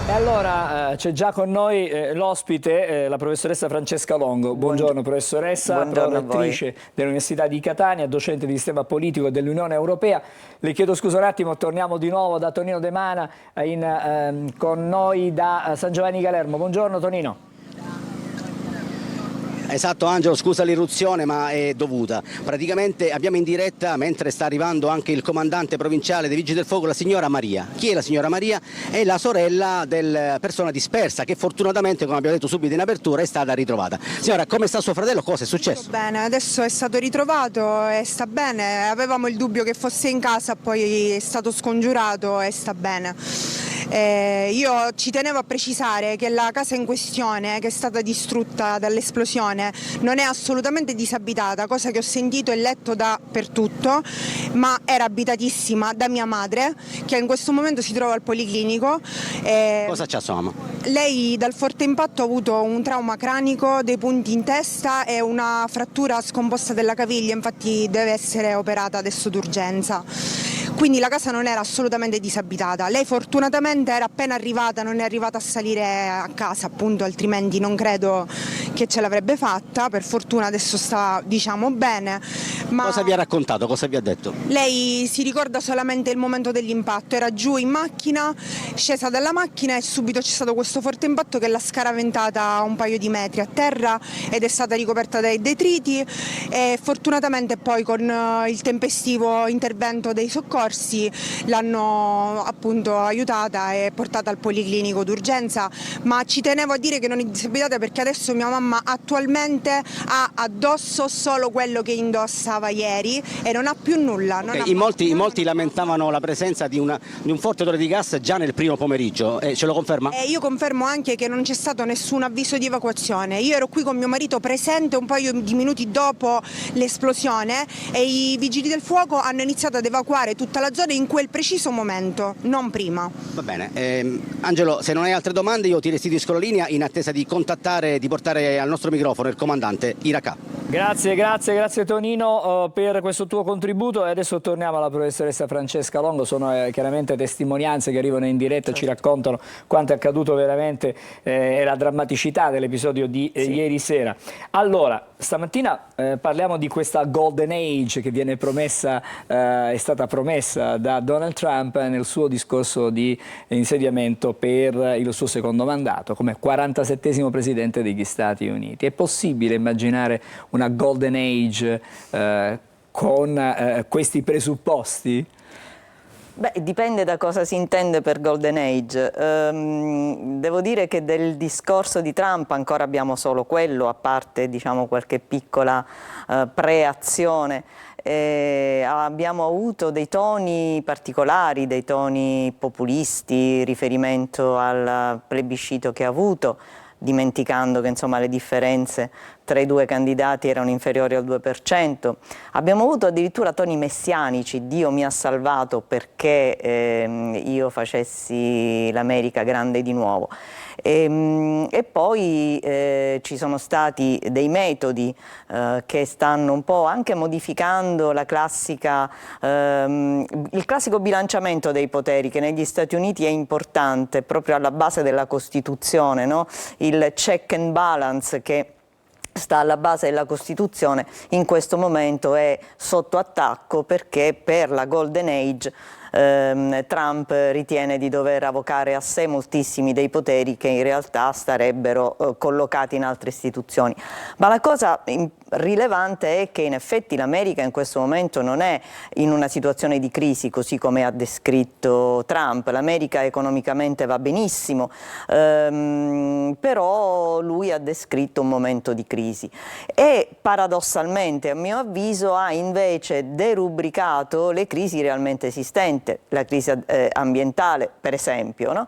Allora c'è già con noi l'ospite, la professoressa Francesca Longo. Buongiorno professoressa, prorettrice dell'Università di Catania, docente di sistema politico dell'Unione Europea. Le chiedo scusa un attimo, torniamo di nuovo da Tonino De Mana con noi da San Giovanni Galermo. Buongiorno Tonino. Esatto Angelo, scusa l'irruzione ma è dovuta. Praticamente abbiamo in diretta, mentre sta arrivando anche il comandante provinciale dei Vigili del Fuoco, la signora Maria. Chi è la signora Maria? È la sorella della persona dispersa che fortunatamente, come abbiamo detto subito in apertura, è stata ritrovata. Signora, come sta suo fratello? Cosa è successo? Bene, adesso è stato ritrovato e sta bene. Avevamo il dubbio che fosse in casa, poi è stato scongiurato e sta bene. Io ci tenevo a precisare che la casa in questione, che è stata distrutta dall'esplosione, non è assolutamente disabitata, cosa che ho sentito e letto dappertutto, ma era abitatissima da mia madre, che in questo momento si trova al Policlinico. Cosa c'ha sua mamma? Lei dal forte impatto ha avuto un trauma cranico, dei punti in testa e una frattura scomposta della caviglia, infatti deve essere operata adesso d'urgenza. quindi la casa non era assolutamente disabitata. Lei fortunatamente era appena arrivata, non è arrivata a salire a casa, appunto, altrimenti non credo che ce l'avrebbe fatta. Per fortuna adesso sta, diciamo, bene. Ma Cosa vi ha raccontato? Cosa vi ha detto? lei si ricorda solamente il momento dell'impatto, era giù in macchina, scesa dalla macchina e subito c'è stato questo forte impatto che l'ha scaraventata un paio di metri a terra ed è stata ricoperta dai detriti, e fortunatamente poi con il tempestivo intervento dei soccorsi l'hanno appunto aiutata e portata al policlinico d'urgenza, ma ci tenevo a dire che non è disabilitata perché adesso mia mamma attualmente ha addosso solo quello che indossava ieri e non ha più nulla. Non ha In molti lamentavano la presenza di un forte odore di gas già nel primo pomeriggio, ce lo conferma? Io confermo anche che non c'è stato nessun avviso di evacuazione. Io ero qui con mio marito presente un paio di minuti dopo l'esplosione e i vigili del fuoco hanno iniziato ad evacuare tutta la zona in quel preciso momento, non prima. Va bene, Angelo, se non hai altre domande io ti restituisco la linea in attesa di contattare, di portare al nostro microfono il comandante Iraca. Grazie Tonino per questo tuo contributo, e adesso torniamo alla professoressa Francesca Longo. Sono chiaramente testimonianze che arrivano in diretta, ci raccontano quanto è accaduto veramente e la drammaticità dell'episodio di ieri sera. Allora, stamattina parliamo di questa Golden Age che viene promessa, è stata promessa da Donald Trump nel suo discorso di insediamento per il suo secondo mandato come 47esimo presidente degli Stati Uniti. È possibile immaginare una Golden Age con questi presupposti? Beh, dipende da cosa si intende per Golden Age. Devo dire che del discorso di Trump ancora abbiamo solo quello, a parte diciamo qualche piccola preazione. Abbiamo avuto dei toni particolari, dei toni populisti, riferimento al plebiscito che ha avuto, dimenticando che insomma le differenze tra i due candidati erano inferiori al 2%. Abbiamo avuto addirittura toni messianici: Dio mi ha salvato perché io facessi l'America grande di nuovo. E poi ci sono stati dei metodi che stanno un po' anche modificando la classica, il classico bilanciamento dei poteri che negli Stati Uniti è importante, proprio alla base della Costituzione, no? Il check and balance che sta alla base della Costituzione in questo momento è sotto attacco, perché per la Golden Age Trump ritiene di dover avocare a sé moltissimi dei poteri che in realtà starebbero collocati in altre istituzioni. Ma la cosa rilevante è che in effetti l'America in questo momento non è in una situazione di crisi così come ha descritto Trump. L'America economicamente va benissimo, però lui ha descritto un momento di crisi e paradossalmente, a mio avviso, ha invece derubricato le crisi realmente esistenti. La crisi ambientale, per esempio, no?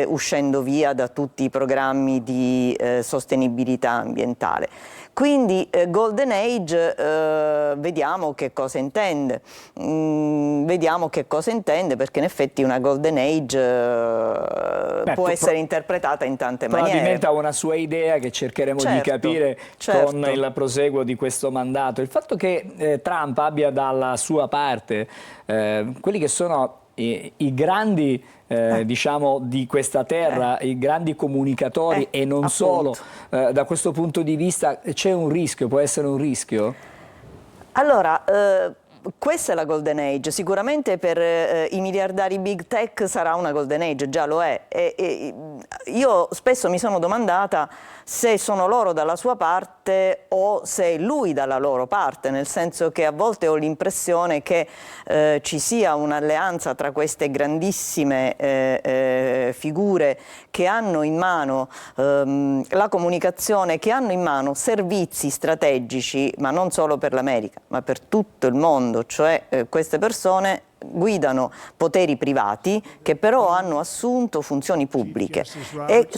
Uscendo via da tutti i programmi di sostenibilità ambientale. Quindi Golden Age, vediamo che cosa intende. Vediamo che cosa intende, perché in effetti una Golden Age può essere interpretata in tante maniere. Probabilmente ha una sua idea che cercheremo di capire con il proseguo di questo mandato. Il fatto che Trump abbia dalla sua parte quelli che sono i grandi diciamo di questa terra, i grandi comunicatori e non solo, da questo punto di vista c'è un rischio, può essere un rischio? Allora, questa è la Golden Age, sicuramente per i miliardari big tech sarà una Golden Age, già lo è. Io spesso mi sono domandata se sono loro dalla sua parte o se è lui dalla loro parte, nel senso che a volte ho l'impressione che ci sia un'alleanza tra queste grandissime figure che hanno in mano la comunicazione, che hanno in mano servizi strategici, ma non solo per l'America, ma per tutto il mondo, cioè queste persone guidano poteri privati che però hanno assunto funzioni pubbliche e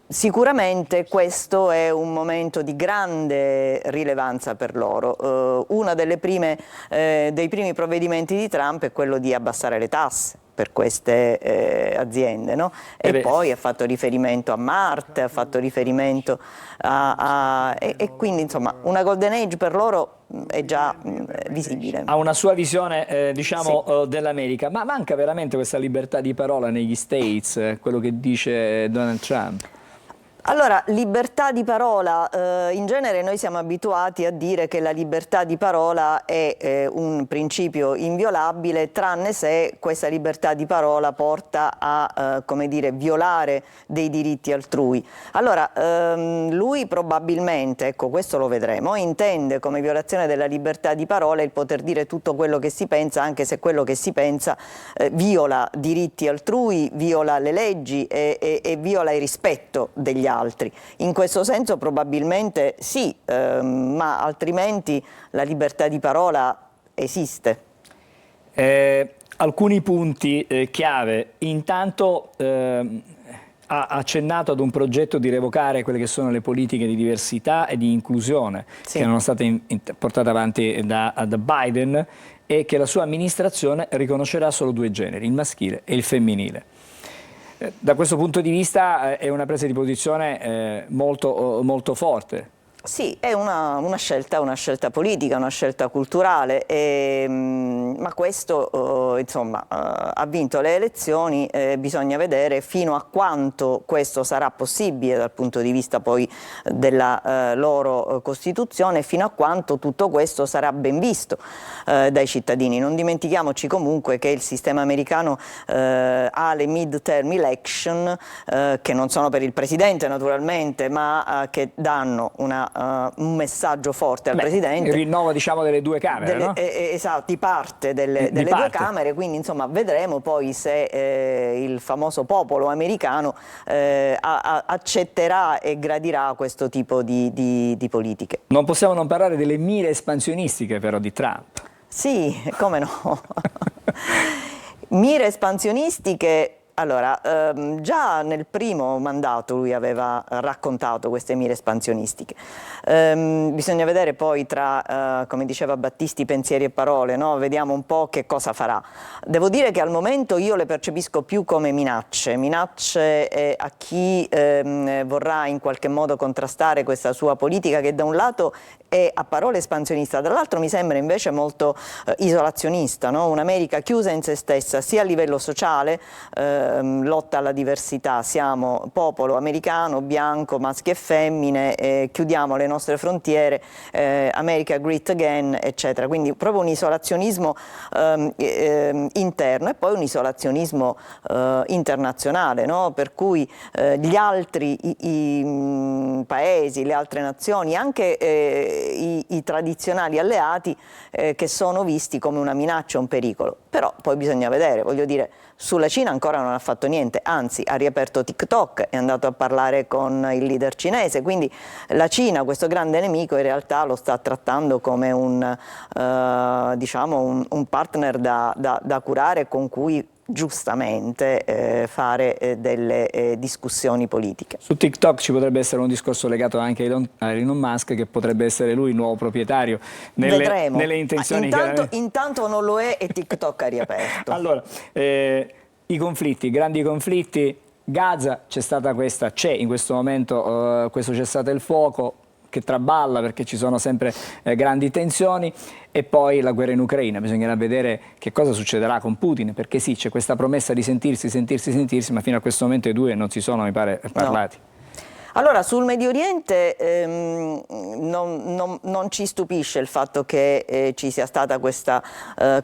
sicuramente questo è un momento di grande rilevanza per loro. Una delle dei primi provvedimenti di Trump è quello di abbassare le tasse. per queste aziende, no? E poi ha fatto riferimento a Marte, ha fatto riferimento e quindi insomma una golden age per loro è già visibile. Ha una sua visione diciamo dell'America, ma manca veramente questa libertà di parola negli States, quello che dice Donald Trump? Allora, libertà di parola, in genere noi siamo abituati a dire che la libertà di parola è un principio inviolabile, tranne se questa libertà di parola porta a, come dire, violare dei diritti altrui. Allora, lui probabilmente, ecco, questo lo vedremo, intende come violazione della libertà di parola il poter dire tutto quello che si pensa, anche se quello che si pensa viola diritti altrui, viola le leggi e viola il rispetto degli altri. In questo senso probabilmente sì, ma altrimenti la libertà di parola esiste. Alcuni punti chiave. Intanto ha accennato ad un progetto di revocare quelle che sono le politiche di diversità e di inclusione che erano state portate avanti da Biden e che la sua amministrazione riconoscerà solo due generi, il maschile e il femminile. Da questo punto di vista è una presa di posizione molto forte. Sì, è una scelta politica, una scelta culturale, ma questo insomma, ha vinto le elezioni, bisogna vedere fino a quanto questo sarà possibile dal punto di vista poi della loro Costituzione, fino a quanto tutto questo sarà ben visto dai cittadini. Non dimentichiamoci comunque che il sistema americano ha le mid-term election, che non sono per il presidente naturalmente, ma che danno un messaggio forte al Presidente. Il rinnovo diciamo delle due Camere, no? Esatto, di parte delle due Camere, quindi insomma vedremo poi se il famoso popolo americano accetterà e gradirà questo tipo di politiche. Non possiamo non parlare delle mire espansionistiche però di Trump. Sì, come no. Mire espansionistiche. Allora, già nel primo mandato lui aveva raccontato queste mire espansionistiche. Bisogna vedere poi tra, come diceva Battisti, pensieri e parole, no? Vediamo un po' che cosa farà. Devo dire che al momento io le percepisco più come minacce a chi vorrà in qualche modo contrastare questa sua politica che da un lato è a parole espansionista, dall'altro mi sembra invece molto isolazionista, no? Un'America chiusa in se stessa sia a livello sociale, lotta alla diversità, siamo popolo americano, bianco, maschi e femmine, chiudiamo le nostre frontiere, America great again, eccetera. Quindi proprio un isolazionismo interno e poi un isolazionismo internazionale, no? Per cui gli altri paesi, le altre nazioni, anche i tradizionali alleati che sono visti come una minaccia, un pericolo. Però poi bisogna vedere, voglio dire, sulla Cina ancora non ha fatto niente, anzi ha riaperto TikTok, è andato a parlare con il leader cinese, quindi la Cina, questo grande nemico, in realtà lo sta trattando come diciamo un partner da curare con cui giustamente fare delle discussioni politiche. Su TikTok ci potrebbe essere un discorso legato anche a Elon Musk, che potrebbe essere lui il nuovo proprietario nelle intenzioni. Intanto non lo è e TikTok ha riaperto. Allora, i conflitti, grandi conflitti, Gaza c'è in questo momento questo cessate il fuoco che traballa perché ci sono sempre grandi tensioni, e poi la guerra in Ucraina. Bisognerà vedere che cosa succederà con Putin, perché sì, c'è questa promessa di sentirsi, ma fino a questo momento i due non si sono, mi pare, parlati. No. Allora, sul Medio Oriente non ci stupisce il fatto che ci sia stata questa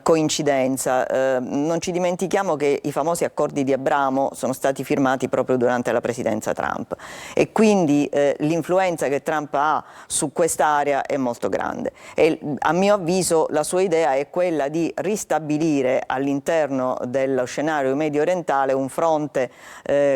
coincidenza. Non ci dimentichiamo che i famosi accordi di Abramo sono stati firmati proprio durante la presidenza Trump e quindi l'influenza che Trump ha su quest'area è molto grande. E a mio avviso la sua idea è quella di ristabilire all'interno dello scenario medio orientale un fronte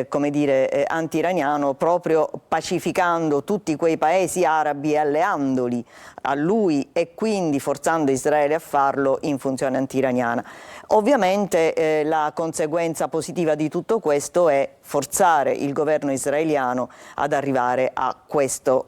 come dire, anti-iraniano proprio pacificando tutti quei paesi arabi e alleandoli a lui e quindi forzando Israele a farlo in funzione anti-iraniana. Ovviamente la conseguenza positiva di tutto questo è forzare il governo israeliano ad arrivare a questa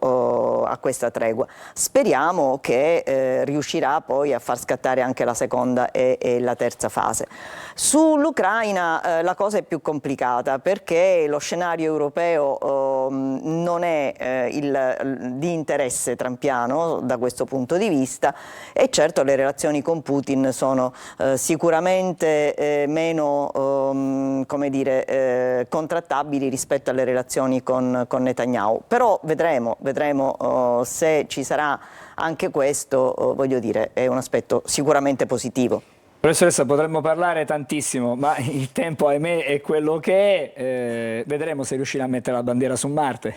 tregua. Speriamo che riuscirà poi a far scattare anche la seconda e la terza fase. Sull'Ucraina la cosa è più complicata perché lo scenario europeo non è di interesse trampiano da questo punto di vista e certo le relazioni con Putin sono sicuramente meno come dire, contrattabili rispetto alle relazioni con Netanyahu, però vedremo se ci sarà anche questo, voglio dire, è un aspetto sicuramente positivo. Professoressa, potremmo parlare tantissimo, ma il tempo, ahimè, è quello che è. Vedremo se riuscirà a mettere la bandiera su Marte,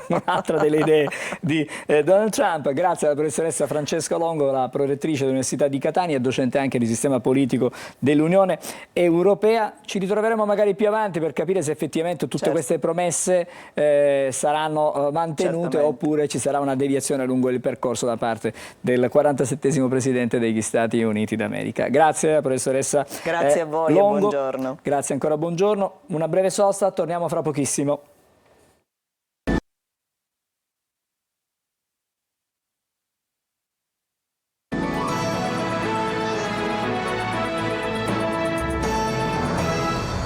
un'altra delle idee di Donald Trump. Grazie alla professoressa Francesca Longo, la prorettrice dell'Università di Catania e docente anche di sistema politico dell'Unione Europea. Ci ritroveremo magari più avanti per capire se effettivamente tutte queste promesse saranno mantenute oppure ci sarà una deviazione lungo il percorso da parte del 47esimo Presidente degli Stati Uniti d'America. Grazie professoressa Grazie a voi Longo. e buongiorno. Grazie ancora, buongiorno. Una breve sosta, torniamo fra pochissimo.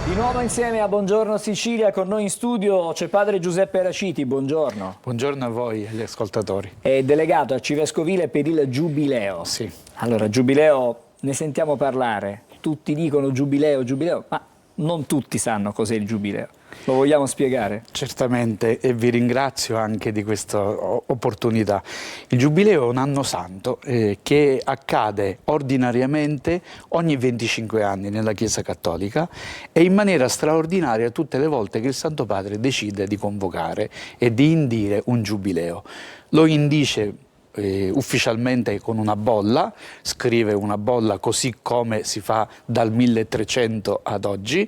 Di nuovo insieme a Buongiorno Sicilia, con noi in studio c'è padre Giuseppe Raciti, buongiorno. Buongiorno a voi e agli ascoltatori. È delegato arcivescovile per il Giubileo. Sì. Allora, Giubileo, ne sentiamo parlare, tutti dicono Giubileo, Giubileo, ma non tutti sanno cos'è il Giubileo. Lo vogliamo spiegare? Certamente, e vi ringrazio anche di questa opportunità. Il Giubileo è un anno santo che accade ordinariamente ogni 25 anni nella Chiesa Cattolica e in maniera straordinaria tutte le volte che il Santo Padre decide di convocare e di indire un Giubileo. Lo indice ufficialmente con una bolla, scrive una bolla così come si fa dal 1300 ad oggi,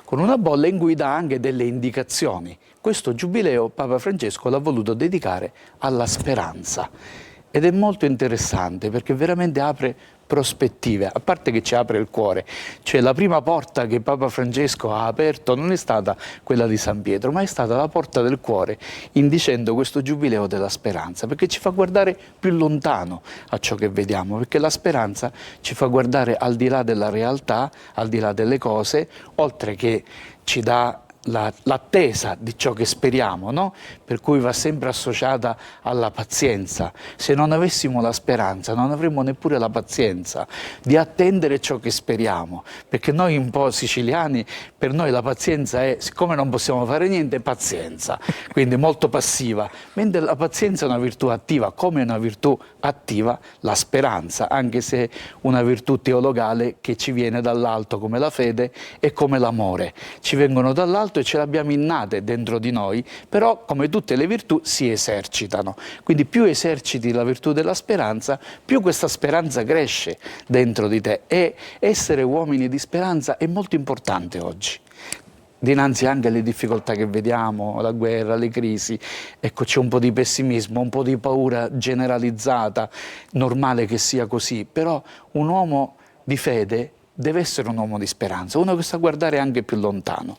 con una bolla in cui dà anche delle indicazioni. Questo Giubileo Papa Francesco l'ha voluto dedicare alla speranza ed è molto interessante perché veramente apre prospettive, a parte che ci apre il cuore. Cioè la prima porta che Papa Francesco ha aperto non è stata quella di San Pietro, ma è stata la porta del cuore, indicendo questo Giubileo della speranza, perché ci fa guardare più lontano a ciò che vediamo, perché la speranza ci fa guardare al di là della realtà, al di là delle cose, oltre che ci dà l'attesa di ciò che speriamo, no? Per cui va sempre associata alla pazienza. Se non avessimo la speranza non avremmo neppure la pazienza di attendere ciò che speriamo, perché noi un po' siciliani, per noi la pazienza è, siccome non possiamo fare niente, pazienza, quindi molto passiva, mentre la pazienza è una virtù attiva, come una virtù attiva la speranza, anche se è una virtù teologale che ci viene dall'alto come la fede e come l'amore, ci vengono dall'alto e ce le abbiamo innate dentro di noi, però come tutte le virtù si esercitano. Quindi più eserciti la virtù della speranza, più questa speranza cresce dentro di te e essere uomini di speranza è molto importante oggi. Dinanzi anche alle difficoltà che vediamo, la guerra, le crisi, ecco c'è un po' di pessimismo, un po' di paura generalizzata, normale che sia così, però un uomo di fede deve essere un uomo di speranza, uno che sa guardare anche più lontano.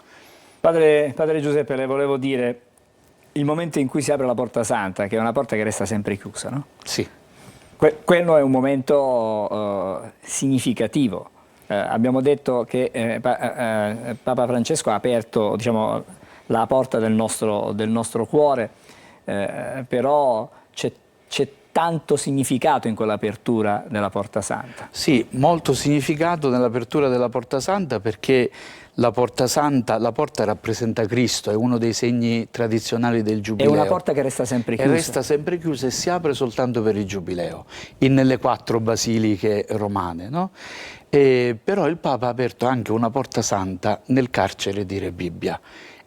Padre Giuseppe, le volevo dire, il momento in cui si apre la Porta Santa, che è una porta che resta sempre chiusa, no? Sì. Quello è un momento significativo. Abbiamo detto che Papa Francesco ha aperto, diciamo, la porta del nostro cuore, però c'è tanto significato in quell'apertura della Porta Santa. Sì, molto significato nell'apertura della Porta Santa perché la Porta Santa, la porta rappresenta Cristo, è uno dei segni tradizionali del Giubileo. È una porta che resta sempre chiusa. E resta sempre chiusa e si apre soltanto per il Giubileo, nelle 4 basiliche romane, no? Però il Papa ha aperto anche una Porta Santa nel carcere di Rebibbia.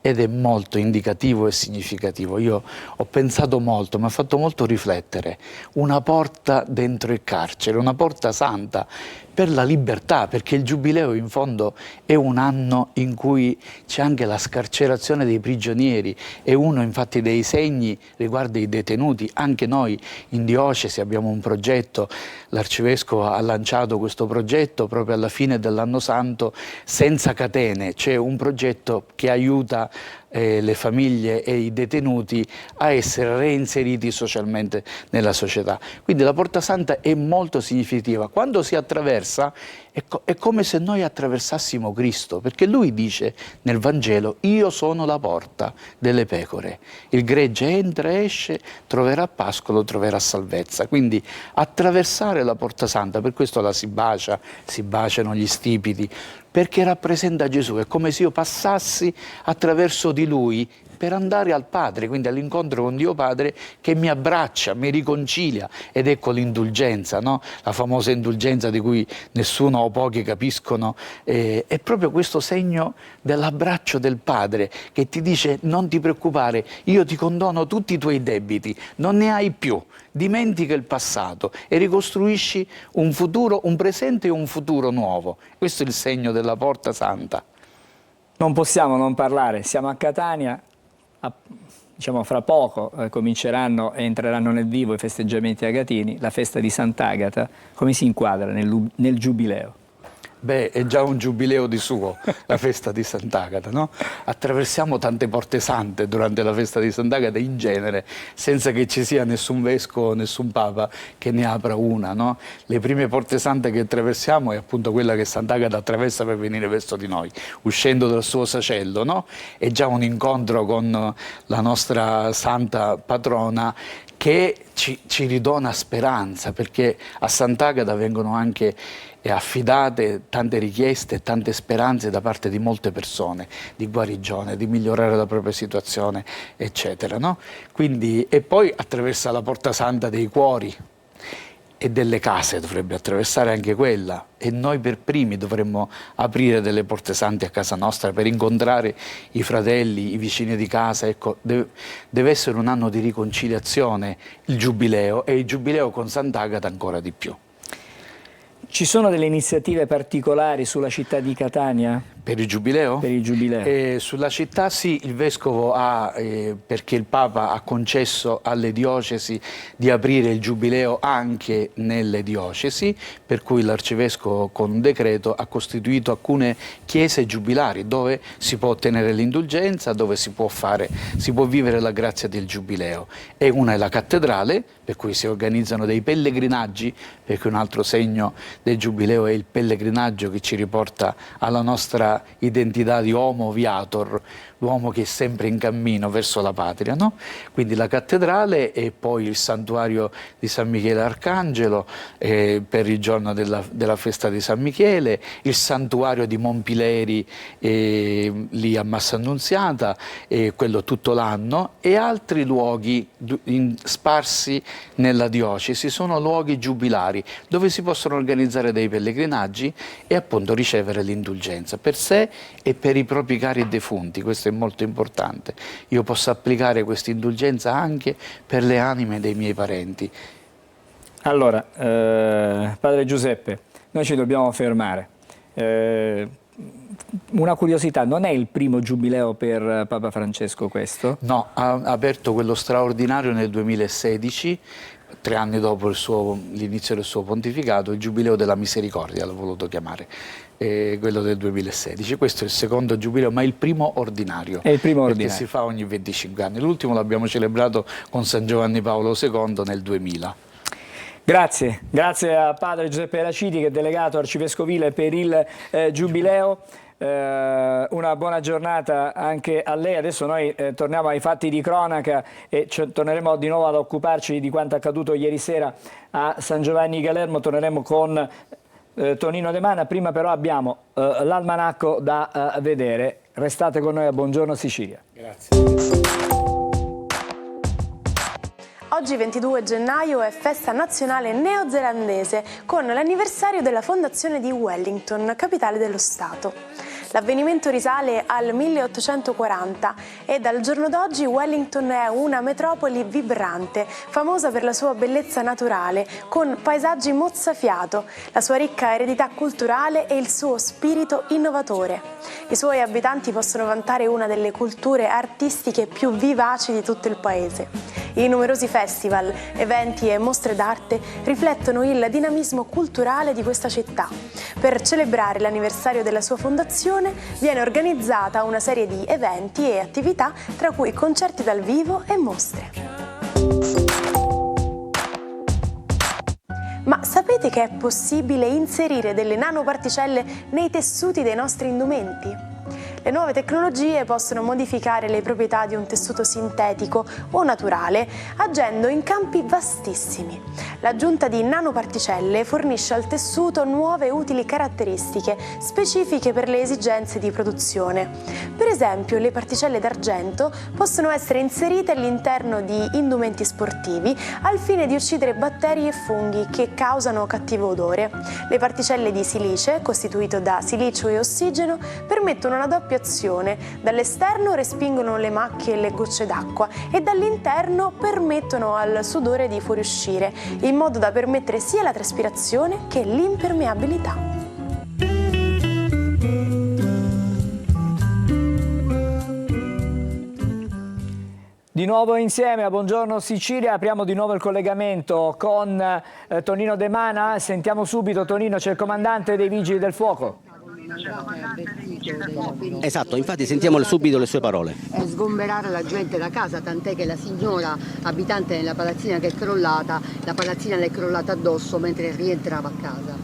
Ed è molto indicativo e significativo. Io ho pensato molto, mi ha fatto molto riflettere. Una porta dentro il carcere, una porta santa, per la libertà, perché il Giubileo in fondo è un anno in cui c'è anche la scarcerazione dei prigionieri, e uno infatti dei segni riguarda i detenuti. Anche noi in diocesi abbiamo un progetto, l'arcivescovo ha lanciato questo progetto proprio alla fine dell'anno santo, Senza catene, c'è un progetto che aiuta le famiglie e i detenuti a essere reinseriti socialmente nella società. Quindi la Porta Santa è molto significativa. Quando si attraversa è come se noi attraversassimo Cristo, perché lui dice nel Vangelo: io sono la porta delle pecore, il gregge entra e esce, troverà pascolo, troverà salvezza. Quindi attraversare la Porta Santa, per questo la si baciano gli stipiti, perché rappresenta Gesù. È come se io passassi attraverso di lui per andare al Padre, quindi all'incontro con Dio Padre, che mi abbraccia, mi riconcilia. Ed ecco l'indulgenza, no? La famosa indulgenza di cui nessuno o pochi capiscono, è proprio questo segno dell'abbraccio del Padre, che ti dice: non ti preoccupare, io ti condono tutti i tuoi debiti, non ne hai più, dimentica il passato e ricostruisci un futuro, un presente e un futuro nuovo. Questo è il segno della Porta Santa. Non possiamo non parlare, siamo a Catania, diciamo fra poco cominceranno e entreranno nel vivo i festeggiamenti agatini, la festa di Sant'Agata. Come si inquadra nel Giubileo? Beh, è già un giubileo di suo, la festa di Sant'Agata, no? Attraversiamo tante porte sante durante la festa di Sant'Agata in genere, senza che ci sia nessun vescovo, nessun papa che ne apra una, no? Le prime porte sante che attraversiamo è appunto quella che Sant'Agata attraversa per venire verso di noi, uscendo dal suo sacello, no? È già un incontro con la nostra santa patrona, che ci ridona speranza, perché a Sant'Agata vengono anche affidate tante richieste e tante speranze da parte di molte persone, di guarigione, di migliorare la propria situazione, eccetera, no? Quindi, e poi attraversa la Porta Santa dei cuori e delle case, dovrebbe attraversare anche quella, e noi per primi dovremmo aprire delle porte sante a casa nostra per incontrare i fratelli, i vicini di casa. Ecco, deve essere un anno di riconciliazione il Giubileo, e il Giubileo con Sant'Agata ancora di più. Ci sono delle iniziative particolari sulla città di Catania? Per il Giubileo? Per il Giubileo. Sulla città sì, il Vescovo perché il Papa ha concesso alle diocesi di aprire il Giubileo anche nelle diocesi, per cui l'Arcivescovo con un decreto ha costituito alcune chiese giubilari dove si può ottenere l'indulgenza, dove si può vivere la grazia del Giubileo. E una è la cattedrale, per cui si organizzano dei pellegrinaggi, perché un altro segno del Giubileo è il pellegrinaggio che ci riporta alla nostra identità di homo viator, l'uomo che è sempre in cammino verso la patria, no? Quindi la cattedrale, e poi il santuario di San Michele Arcangelo per il giorno della festa di San Michele, il santuario di Monpileri lì a Massa Annunziata, quello tutto l'anno, e altri luoghi sparsi nella diocesi. Sono luoghi giubilari dove si possono organizzare dei pellegrinaggi e appunto ricevere l'indulgenza per sé e per i propri cari defunti. Questo è molto importante. Io posso applicare questa indulgenza anche per le anime dei miei parenti. Allora, padre Giuseppe, noi ci dobbiamo fermare. Una curiosità, non è il primo giubileo per Papa Francesco questo? No, ha aperto quello straordinario nel 2016, 3 anni dopo l'inizio del suo pontificato, il Giubileo della Misericordia l'ho voluto chiamare, quello del 2016. Questo è il secondo giubileo, ma è il primo ordinario. È il primo ordinario. Perché si fa ogni 25 anni. L'ultimo l'abbiamo celebrato con San Giovanni Paolo II nel 2000. Grazie a padre Giuseppe Raciti, che è delegato arcivescovile per il Giubileo. Una buona giornata anche a lei. Adesso noi torniamo ai fatti di cronaca e torneremo di nuovo ad occuparci di quanto accaduto ieri sera a San Giovanni Galermo. Torneremo con Tonino De Mana. Prima però abbiamo l'almanacco da vedere. Restate con noi a Buongiorno Sicilia. Grazie. Oggi 22 gennaio è festa nazionale neozelandese con l'anniversario della fondazione di Wellington, capitale dello Stato. L'avvenimento risale al 1840 e dal giorno d'oggi Wellington è una metropoli vibrante, famosa per la sua bellezza naturale, con paesaggi mozzafiato, la sua ricca eredità culturale e il suo spirito innovatore. I suoi abitanti possono vantare una delle culture artistiche più vivaci di tutto il paese. I numerosi festival, eventi e mostre d'arte riflettono il dinamismo culturale di questa città. Per celebrare l'anniversario della sua fondazione viene organizzata una serie di eventi e attività, tra cui concerti dal vivo e mostre. Ma sapete che è possibile inserire delle nanoparticelle nei tessuti dei nostri indumenti? Le nuove tecnologie possono modificare le proprietà di un tessuto sintetico o naturale, agendo in campi vastissimi. L'aggiunta di nanoparticelle fornisce al tessuto nuove e utili caratteristiche specifiche per le esigenze di produzione. Per esempio, le particelle d'argento possono essere inserite all'interno di indumenti sportivi al fine di uccidere batteri e funghi che causano cattivo odore. Le particelle di silice, costituito da silicio e ossigeno, permettono una doppia azione. Dall'esterno respingono le macchie e le gocce d'acqua e dall'interno permettono al sudore di fuoriuscire, in modo da permettere sia la traspirazione che l'impermeabilità. Di nuovo insieme a Buongiorno Sicilia, apriamo di nuovo il collegamento con Tonino De Mana. Sentiamo subito, Tonino, c'è il comandante dei Vigili del Fuoco. Esatto, infatti sentiamo subito le sue parole. Sgomberare la gente da casa, tant'è che la signora abitante nella palazzina che è crollata, la palazzina le è crollata addosso mentre rientrava a casa.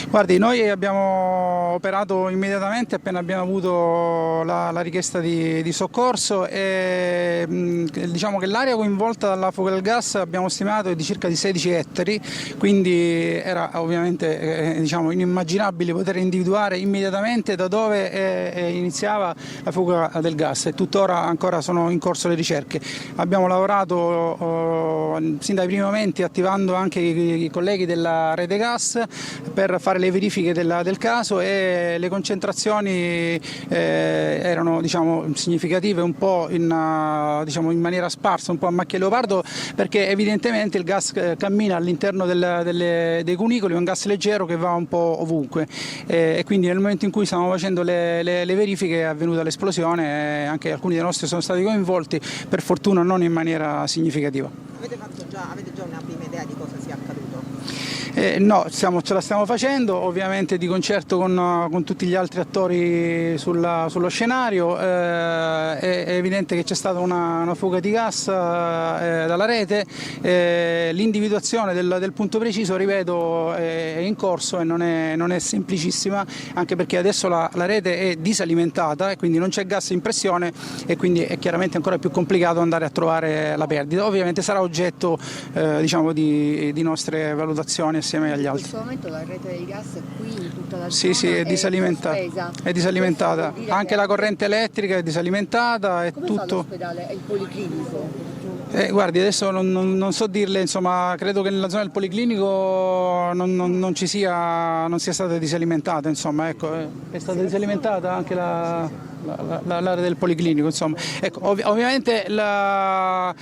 Guardi, noi abbiamo operato immediatamente appena abbiamo avuto la richiesta di soccorso e diciamo che l'area coinvolta dalla fuga del gas abbiamo stimato è di circa di 16 ettari, quindi era ovviamente diciamo inimmaginabile poter individuare immediatamente da dove iniziava la fuga del gas e tuttora ancora sono in corso le ricerche. Abbiamo lavorato sin dai primi momenti attivando anche i colleghi della rete gas per fare le verifiche del caso e le concentrazioni erano diciamo, significative un po' in maniera sparsa, un po' a macchia leopardo, perché evidentemente il gas cammina all'interno dei cunicoli, è un gas leggero che va un po' ovunque e quindi nel momento in cui stavamo facendo le verifiche è avvenuta l'esplosione e anche alcuni dei nostri sono stati coinvolti, per fortuna non in maniera significativa. Avete già una prima idea di cosa sia accaduto? No, ce la stiamo facendo, ovviamente di concerto con tutti gli altri attori sullo scenario. È evidente che c'è stata una fuga di gas dalla rete, l'individuazione del punto preciso, ripeto, è in corso e non è semplicissima, anche perché adesso la rete è disalimentata e quindi non c'è gas in pressione e quindi è chiaramente ancora più complicato andare a trovare la perdita. Ovviamente sarà oggetto diciamo di nostre valutazioni assieme agli altri. In questo momento la rete di gas qui in tutta la Sì, zona è disalimentata. È disalimentata. Anche la corrente elettrica è disalimentata. È come tutto. fa l'ospedale? È il policlinico? Guardi, adesso non so dirle, insomma, credo che nella zona del policlinico non sia stata disalimentata, insomma, ecco, è stata disalimentata anche l'area del policlinico, insomma. Ecco, ovviamente la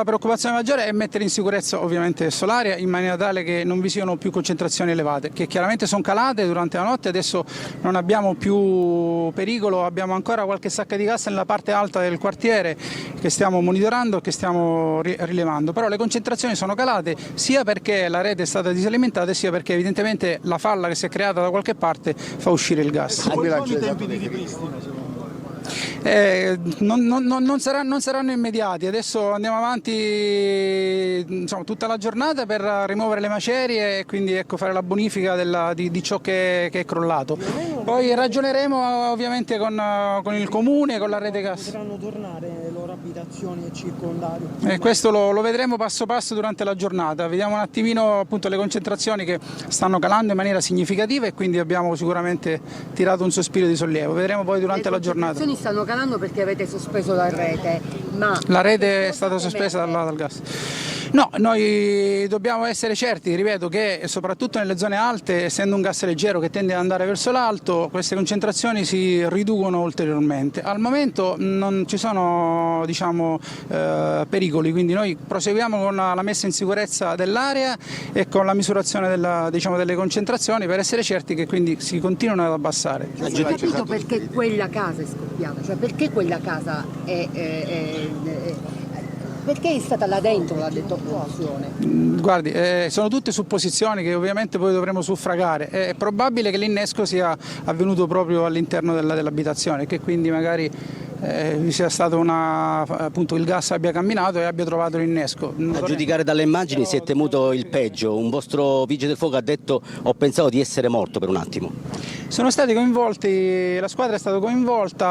preoccupazione maggiore è mettere in sicurezza ovviamente l'area in maniera tale che non vi siano più concentrazioni elevate, che chiaramente sono calate durante la notte, adesso non abbiamo più pericolo, abbiamo ancora qualche sacca di gas nella parte alta del quartiere che stiamo monitorando, che stiamo rilevando, però le concentrazioni sono calate sia perché la rete è stata disalimentata sia perché evidentemente la falla che si è creata da qualche parte fa uscire il gas. Quali sono i tempi di ripristino? Non saranno immediati, adesso andiamo avanti insomma, tutta la giornata per rimuovere le macerie e quindi ecco, fare la bonifica di ciò che è crollato. Poi ragioneremo ovviamente con il comune, con la rete gas. Potranno tornare le loro abitazioni e circondari? Questo lo vedremo passo passo durante la giornata, vediamo un attimino appunto le concentrazioni che stanno calando in maniera significativa e quindi abbiamo sicuramente tirato un sospiro di sollievo, vedremo poi durante la giornata. Le concentrazioni stanno calando perché avete sospeso la rete, ma la rete è stata sospesa dal gas. No, noi dobbiamo essere certi, ripeto, che soprattutto nelle zone alte, essendo un gas leggero che tende ad andare verso l'alto, queste concentrazioni si riducono ulteriormente. Al momento non ci sono, diciamo, pericoli, quindi noi proseguiamo con la messa in sicurezza dell'area e con la misurazione delle concentrazioni per essere certi che quindi si continuano ad abbassare. Non ho capito perché quella casa è scoppiata, cioè perché quella casa perché è stata là dentro, l'ha detto opposizione? Guardi, sono tutte supposizioni che ovviamente poi dovremo suffragare. È probabile che l'innesco sia avvenuto proprio all'interno dell'abitazione, che quindi magari vi sia stato appunto il gas abbia camminato e abbia trovato l'innesco. A giudicare dalle immagini si è temuto il peggio. Un vostro vigile del fuoco ha detto: ho pensato di essere morto per un attimo. Sono stati coinvolti, la squadra è stata coinvolta,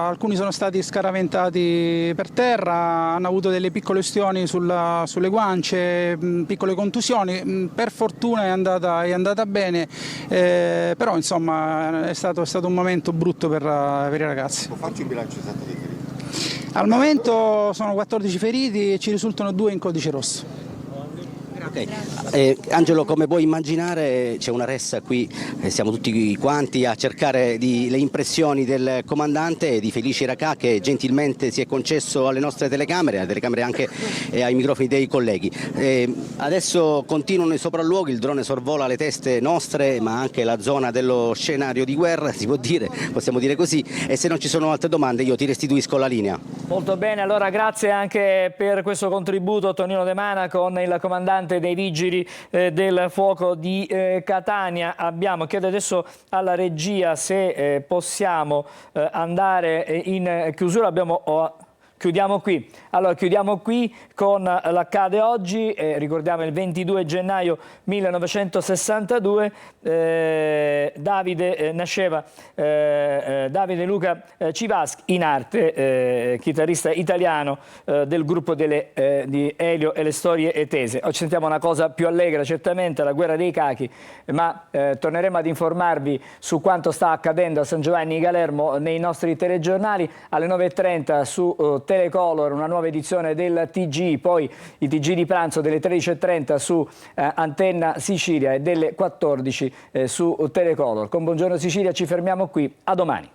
alcuni sono stati scaraventati per terra, hanno avuto delle piccole ustioni sulle guance, piccole contusioni. Per fortuna è andata bene, però insomma è stato un momento brutto per i ragazzi. Può farci un bilancio esatto dei feriti? Al momento sono 14 feriti e ci risultano 2 in codice rosso. Okay. Angelo, come puoi immaginare c'è una ressa qui, siamo tutti quanti a cercare le impressioni del comandante, di Felice Racà, che gentilmente si è concesso alle nostre telecamere, alle telecamere anche ai microfoni dei colleghi. Adesso continuano i sopralluoghi, il drone sorvola le teste nostre ma anche la zona dello scenario di guerra, si può dire, possiamo dire così, e se non ci sono altre domande io ti restituisco la linea. Molto bene, allora grazie anche per questo contributo Tonino De Mana con il comandante dei vigili del fuoco di Catania. Chiedo adesso alla regia se possiamo andare in chiusura. Chiudiamo qui. Allora, chiudiamo qui con l'Accade Oggi, ricordiamo il 22 gennaio 1962, nasceva Davide Luca Civaschi, in arte, chitarrista italiano del gruppo di Elio e le storie tese. Oggi sentiamo una cosa più allegra, certamente, la guerra dei cachi, ma torneremo ad informarvi su quanto sta accadendo a San Giovanni Galermo nei nostri telegiornali alle 9:30 su Telecolor, una nuova edizione del TG, poi i TG di pranzo delle 13:30 su Antenna Sicilia e delle 14 su Telecolor. Con Buongiorno Sicilia ci fermiamo qui, a domani.